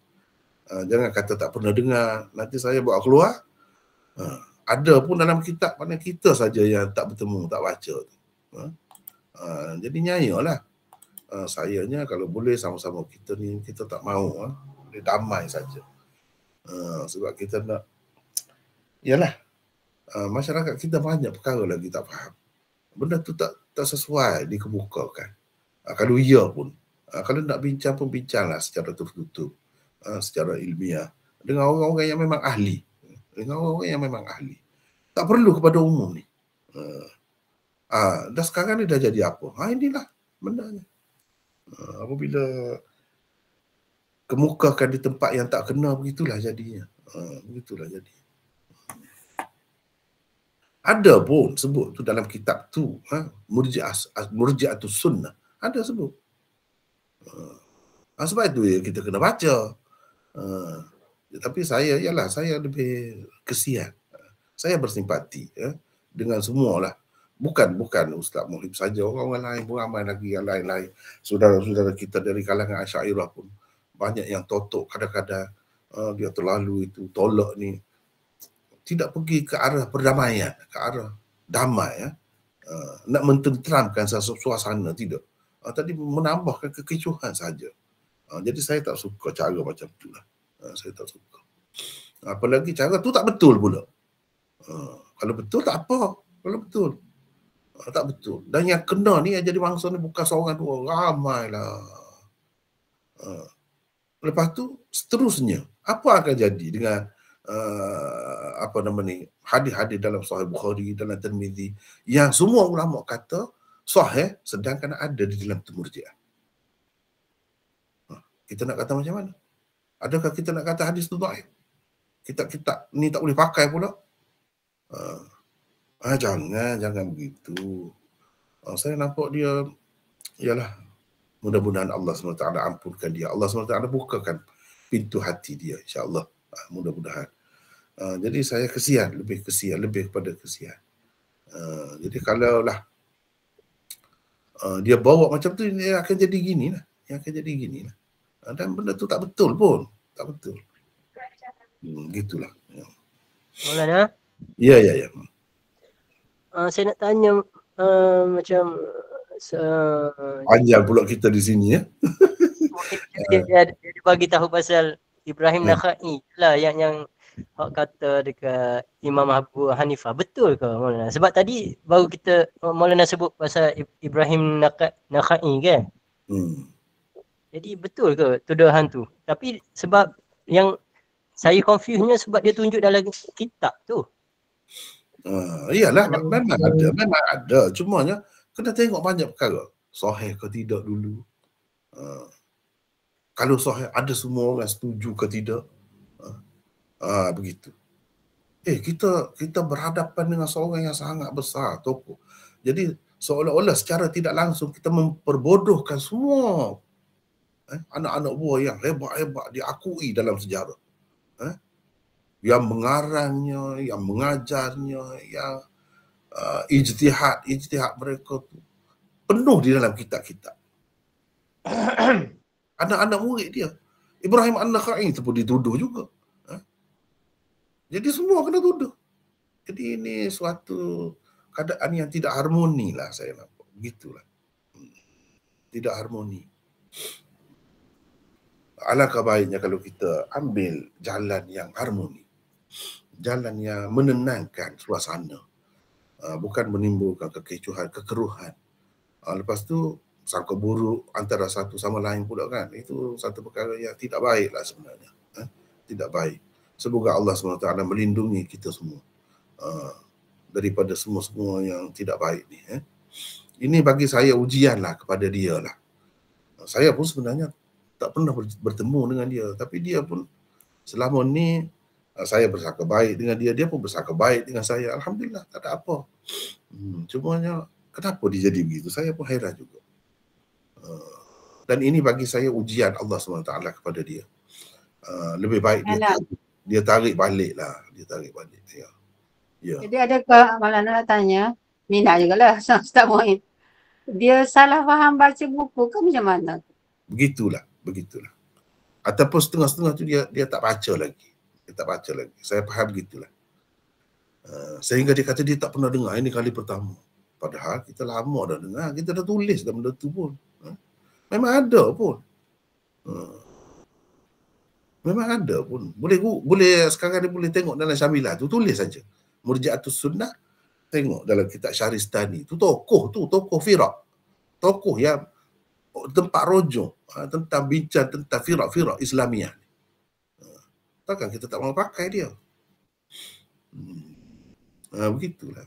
Jangan kata tak pernah dengar. Nanti saya bawa keluar. Ada pun dalam kitab mana kita saja yang tak bertemu, tak baca tu. Jadi nyayalah. Sayanya kalau boleh sama-sama kita ni, kita tak mahu. Boleh damai saja. Sebab kita nak, yalah, masyarakat kita banyak perkara lagi tak faham. Benda tu tak sesuai dikemukakan. Kalau ya pun, kalau nak bincang pun bincanglah secara tertutup, secara ilmiah dengan orang-orang yang memang ahli, tak perlu kepada umum ni. Dah sekarang ni dah jadi apa? Inilah bendanya. Apabila kemukakan di tempat yang tak kena, begitulah jadinya. Begitulah jadi. Ada pun sebut tu dalam kitab tu, Murji'atus Sunnah. Ada sebut. Sebab itu kita kena baca. Tapi saya lebih kesian. Saya bersimpati dengan semualah. Bukan Ustaz Mohib saja, orang-orang lain pun ramai lagi yang lain-lain. Saudara-saudara kita dari kalangan Asy'ariyah pun banyak yang totok kadang-kadang dia terlalu itu tolak ni. Tidak pergi ke arah perdamaian, ke arah damai, nak mententeramkan suasana, tidak. Tadi menambahkan kekecohan saja. Jadi saya tak suka cara macam itulah. Saya tak suka. Apalagi cara tu tak betul pula. Kalau betul tak apa. Kalau betul tak betul. Dan yang kena ni yang jadi mangsa ni bukan seorang dua, ramailah. Lepas tu seterusnya apa akan jadi dengan hadis-hadis dalam Sahih Bukhari, dalam Tirmizi yang semua ulama kata sahih sedangkan ada di dalam Murji'ah. Kita nak kata macam mana? Adakah kita nak kata hadis tu dhaif? Kitab ni tak boleh pakai pula? Jangan begitu. Saya nampak dia, ialah mudah-mudahan Allah SWT ampunkan dia. Allah SWT bukakan pintu hati dia, insya-Allah. Mudah-mudahan. Jadi saya lebih kepada kesian. Jadi kalau lah dia bawa macam tu, dia akan jadi gini lah. Dan benda tu tak betul pun. Tak betul. Gitulah. Maulana? Ya. Saya nak tanya macam panjang pula kita di sini ya. Dia bagi tahu pasal Ibrahim Nakhai lah yang kata dekat Imam Abu Hanifah. Betul ke Maulana? Sebab tadi baru kita Maulana sebut pasal Ibrahim Nakhai kan? Jadi betul ke tuduhan tu? Tapi sebab yang saya confuse-nya sebab dia tunjuk dalam kitab tu. Iyalah, memang ada. Cumanya kena tengok banyak perkara. Sahih ke tidak dulu. Kalau sahih, ada semua orang setuju ke tidak. Begitu. Kita berhadapan dengan seorang yang sangat besar, tokoh. Jadi seolah-olah secara tidak langsung kita memperbodohkan semua anak-anak buah yang hebat-hebat diakui dalam sejarah. Yang mengarangnya, yang mengajarnya, yang ijtihad mereka tu penuh di dalam kitab-kitab. Anak-anak murid dia, Ibrahim An-Nakhai itu pun dituduh juga. Jadi semua kena tuduh. Jadi ini suatu keadaan yang tidak harmoni lah saya nampak. Begitulah. Tidak harmoni. Alangkah baiknya kalau kita ambil jalan yang harmoni. Jalan yang menenangkan suasana. Bukan menimbulkan kekecohan, kekeruhan. Lepas tu sangka buruk antara satu sama lain pula kan. Itu satu perkara yang tidak baik lah sebenarnya. Tidak baik. Semoga Allah SWT melindungi kita semua daripada semua-semua yang tidak baik ni. Ini bagi saya ujian lah kepada dia lah. Saya pun sebenarnya tak pernah bertemu dengan dia. Tapi dia pun selama ni saya bersangka baik dengan dia. Dia pun bersangka baik dengan saya. Alhamdulillah, tak ada apa. Cumanya kenapa dia jadi begitu? Saya pun heran juga. Dan ini bagi saya ujian Allah SWT kepada dia. Lebih baik dia tarik balik lah. Dia tarik balik. Ya. Jadi adakah Maulana nak tanya, Mina jugalah, Ustaz Muin. Dia salah faham baca buku ke macam mana? Begitulah. Ataupun setengah-setengah tu dia tak baca lagi. Saya faham begitulah. Sehingga dia kata dia tak pernah dengar. Ini kali pertama. Padahal kita lama dah dengar. Kita dah tulis dalam benda tu pun. Memang ada pun. Boleh sekarang dia boleh tengok dalam Syamilah tu. Tulis saja. Murji'atus Sunnah. Tengok dalam kitab Syahristani. Tu tokoh firak. Tokoh yang tempat rojok tentang bincang tentang firak-firak Islamiah. Takkan kita tak mau pakai dia. Begitulah.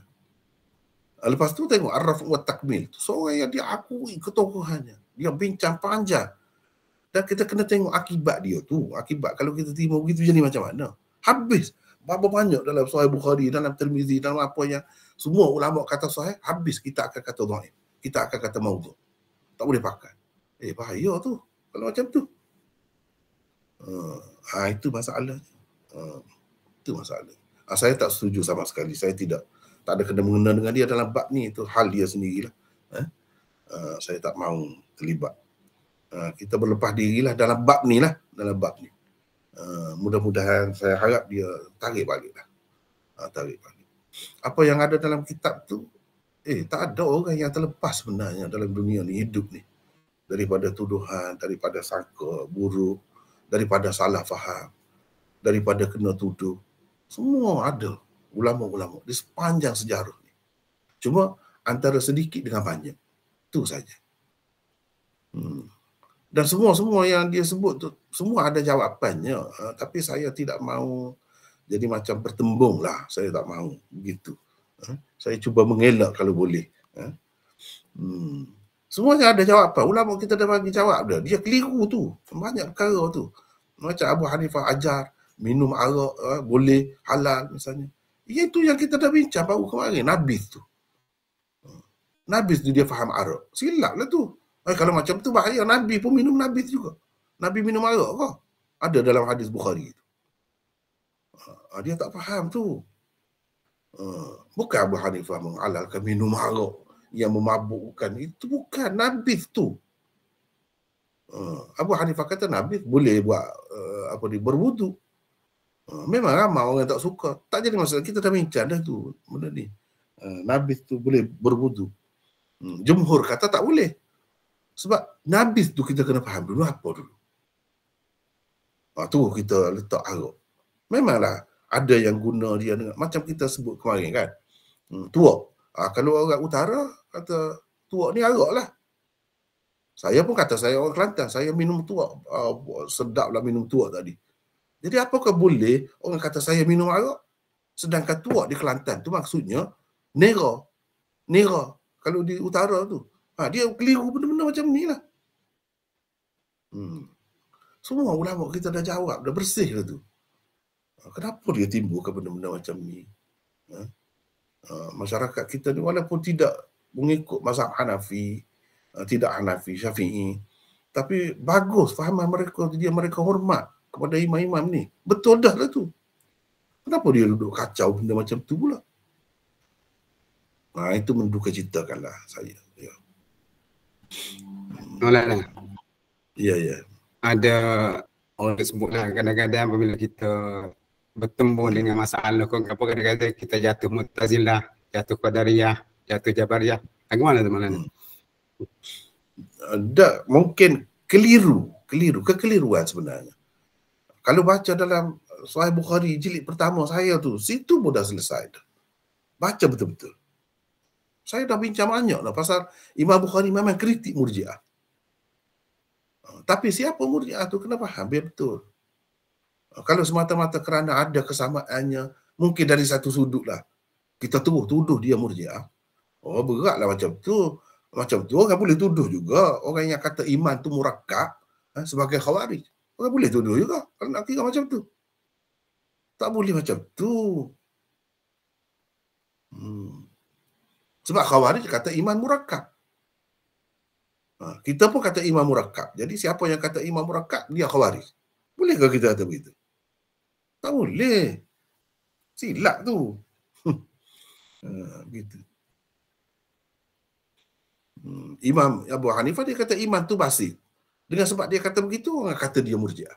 Lepas tu tengok Ar-Raf' wa Takmil. Seorang yang dia akui ketokohannya. Dia bincang panjang. Dan kita kena tengok akibat dia tu. Akibat kalau kita terima begitu jadi macam mana. Habis. Berapa banyak dalam Sahih Bukhari, dalam Tirmizi, dalam apa yang semua ulama kata sahih, habis kita akan kata dhaif. Kita akan kata maudhu'. Tak boleh pakai. Bahaya tu kalau macam tu. Itu masalahnya. Saya tak setuju sama sekali. Saya tak ada kena-mengena dengan dia dalam bab ni. Itu hal dia sendirilah. Saya tak mahu terlibat. Kita berlepas dirilah dalam bab ni lah. Mudah-mudahan saya harap dia tarik balik lah. Tarik balik. Apa yang ada dalam kitab tu, tak ada orang yang terlepas sebenarnya dalam dunia ni, hidup ni. Daripada tuduhan, daripada sangka buruk, daripada salah faham, daripada kena tuduh. Semua ada ulama-ulama di sepanjang sejarah ni. Cuma antara sedikit dengan banyak. Itu saja. Dan semua yang dia sebut tu, semua ada jawapannya. Tapi saya tidak mahu jadi macam bertembung lah. Saya tak mahu begitu. Saya cuba mengelak kalau boleh. Semuanya ada jawapan. Ulama kita dah bagi jawab dah. Dia keliru tu. Banyak perkara tu. Macam Abu Hanifah ajar minum arak boleh, halal misalnya. Itu yang kita dah bincang baru kemarin. Nabis tu. Nabis tu dia faham arak. Silap lah tu. Kalau macam tu bahaya. Nabi pun minum nabis juga. Nabi minum arak ke? Ada dalam hadis Bukhari tu. Dia tak faham tu. Bukan Abu Hanifah menghalalkan minum arak yang memabukkan. Itu bukan nabis tu. Abu Hanifah kata nabis boleh buat berwudu. Memang ramai orang tak suka. Tak jadi masalah. Kita dah bincang dah tu benda ni. Nabis tu boleh berwudu. Jumhur kata tak boleh. Sebab nabis tu kita kena faham dulu apa dulu. Tu kita letak arak. Memanglah ada yang guna dia dengan, macam kita sebut kemarin kan. Tuak. Kalau orang utara kata tuak ni arak lah. Saya pun kata saya orang Kelantan, saya minum tuak. Sedaplah minum tuak tadi. Jadi apakah boleh orang kata saya minum arak? Sedangkan tuak di Kelantan tu maksudnya nera. Nera. Kalau di utara tu. Dia keliru benda-benda macam ni lah. Semua ulama kita dah jawab, dah bersih lah tu. Kenapa dia timbulkan benda-benda macam ni? Masyarakat kita ni walaupun tidak mengikut mazhab Hanafi, tidak Hanafi, Syafi'i, tapi bagus fahaman mereka, mereka hormat kepada imam-imam ni. Betul dah lah tu. Kenapa dia duduk kacau benda macam tu pula? Itu menduka citakanlah saya. Ya. Maulana. Ya. Ada orang sebutlah kadang-kadang apabila kita bertemu dengan masalah apa kadang-kadang kita jatuh Mu'tazilah, jatuh Qadariyah, jatuh Jabariyah. Bagaimana tu Maulana? Mungkin kekeliruan sebenarnya. Kalau baca dalam Sahih Bukhari jilid pertama saya tu, situ pun dah selesai dah. Baca betul-betul. Saya dah bincang banyak lah pasal Imam Bukhari memang kritik Murji'ah. Tapi siapa Murji'ah tu kena faham biar betul. Kalau semata-mata kerana ada kesamaannya, mungkin dari satu sudut lah. Kita tuduh dia Murji'ah. Beratlah macam tu. Macam tu orang boleh tuduh juga. Orang yang kata iman tu murakkab sebagai khawarij. Orang boleh tuduh juga. Kalau nak kira macam tu. Tak boleh macam tu. Sebab khawarij kata iman murakkab. Kita pun kata iman murakkab. Jadi siapa yang kata iman murakkab, dia khawarij. Bolehkah kita kata begitu? Tak boleh. Silap tu. Gitu. Imam Abu Hanifah dia kata iman tu basit. Dengan sebab dia kata begitu, orang kata dia Murji'ah.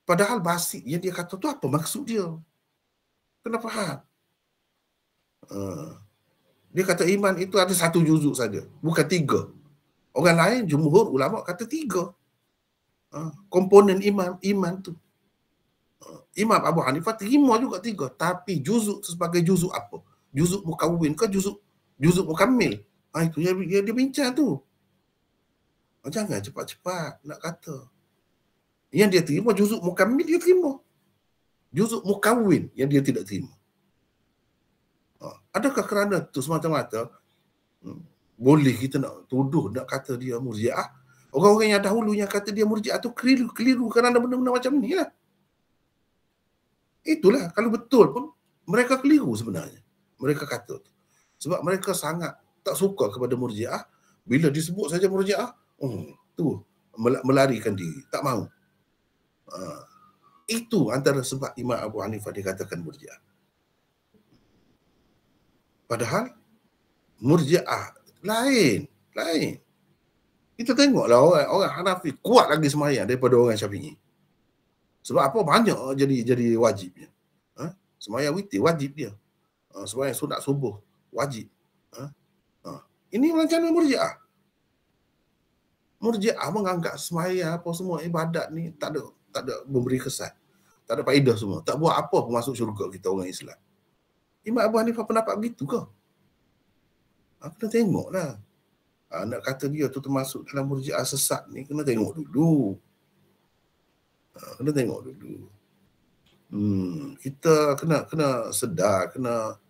Padahal basit yang dia kata tu apa maksud dia? Kena faham. Dia kata iman itu ada satu juzuk saja, bukan 3. Orang lain, jumhur ulama kata 3. Komponen iman tu. Imam Abu Hanifah terima juga 3, tapi juzuk sebagai juzuk apa? Juzuk mukawwin ke juzuk mukammil? Itu yang dia bincang tu. Jangan cepat-cepat nak kata. Yang dia terima juzuk mukammil dia terima. Juzuk mukawwin yang dia tidak terima. Adakah kerana tu semata-mata boleh kita nak tuduh, nak kata dia Murji'ah? Orang-orang yang dahulu yang kata dia Murji'ah tu keliru kerana benda-benda macam ni lah. Itulah, kalau betul pun mereka keliru sebenarnya. Mereka kata tu. Sebab mereka sangat tak suka kepada Murji'ah. Bila disebut saja Murji'ah, tu melarikan diri, tak mahu. Itu antara sebab Imam Abu Hanifah dikatakan Murji'ah. Padahal Murji'ah lain. Kita tengoklah orang Hanafi kuat lagi sembahyang daripada orang Syafi'i. Sebab apa? Banyak jadi wajibnya. Sembahyang witir wajib dia. Sembahyang sunat subuh wajib. Ini macam mana Murji'ah? Murji'ah menganggap sembahyang apa semua ibadat ni tak ada memberi kesan. Tak ada faedah semua. Tak buat apa pun masuk syurga kita orang Islam. Imam Abu Hanifah pendapat begitu ke? Kena tengoklah. Nak kata dia tu termasuk dalam Murji'ah sesat ni, kena tengok dulu. Kita kena sedar, kena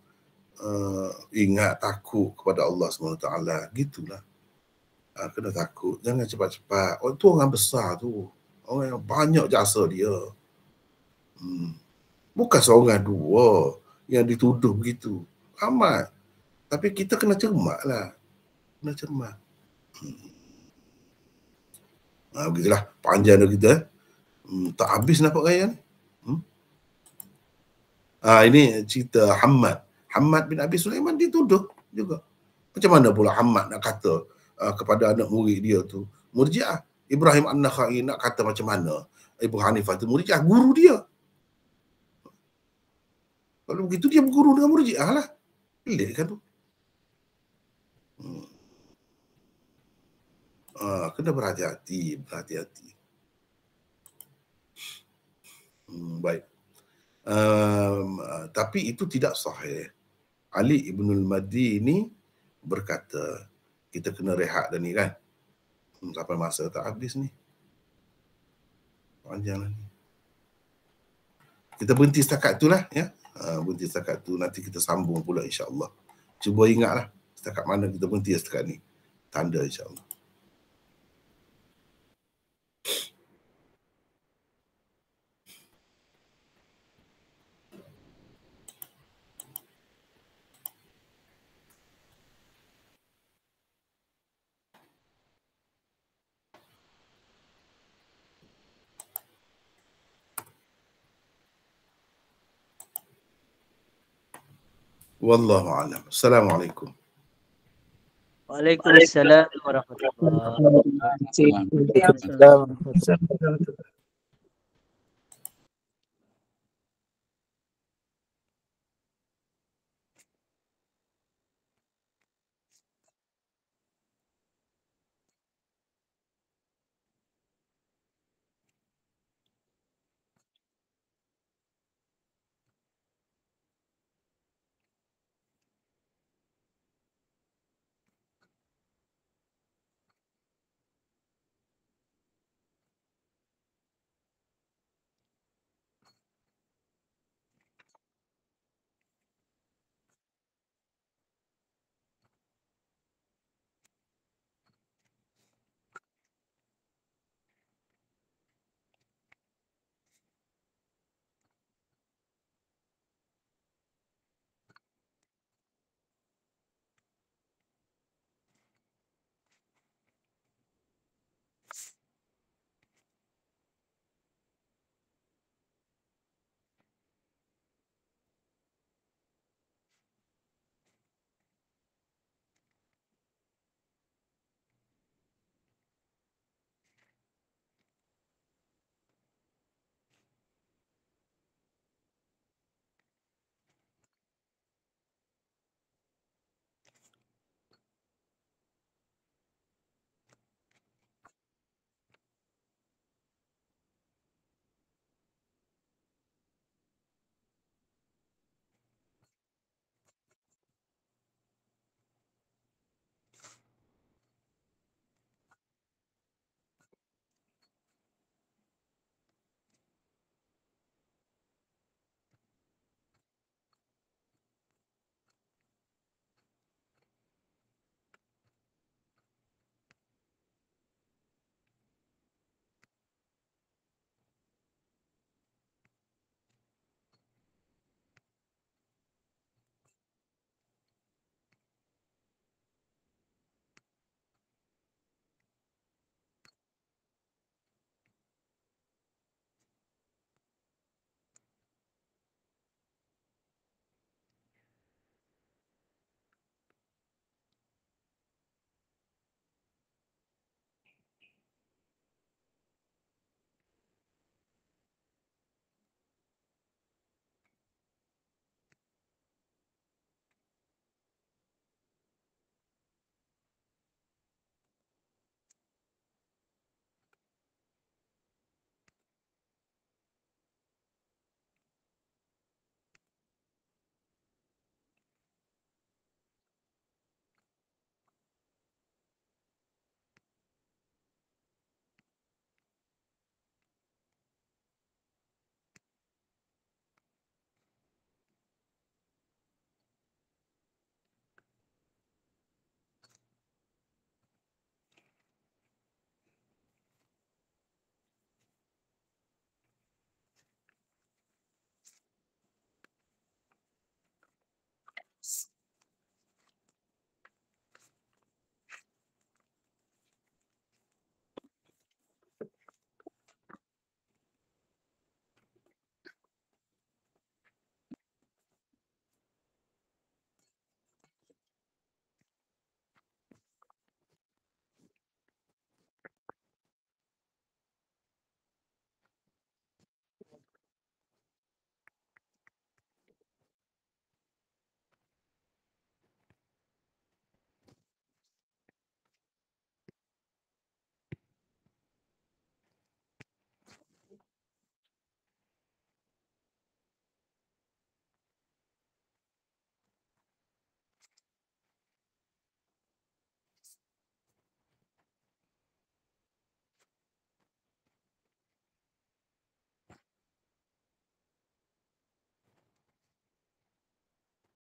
ingat, takut kepada Allah SWT. Gitulah. Kena takut. Jangan cepat-cepat. Tu orang besar tu. Orang yang banyak jasa dia. Bukan seorang dua yang dituduh begitu. Ramai. Tapi kita kena cermat lah. Kena cermat. Begitulah. Panjang dah kita. Tak habis nampak gaya ni. Ini cerita Hammad. Hammad bin Abi Sulaiman dituduh juga. Macam mana pula Hammad nak kata kepada anak murid dia tu Murji'ah? Ibrahim An-Nakhai nak kata macam mana Ibu Hanifah tu Murji'ah, guru dia. Kalau begitu dia berguru dengan Murji'ah lah. Pelik kan tu. Kena berhati-hati. Baik. Tapi itu tidak sahih. Ali Ibnul Madini berkata, kita kena rehat dah ni kan. Sampai masa tak habis ni. Panjang lagi. Kita berhenti setakat tu lah ya. Berhenti setakat tu, nanti kita sambung pula insya-Allah. Cuba ingatlah setakat mana kita berhenti setakat ni. Tanda insya-Allah. Wallahu a'lam. Assalamualaikum. Waalaikumsalam warahmatullahi wabarakatuh. Waalaikumsalam warahmatullahi wabarakatuh.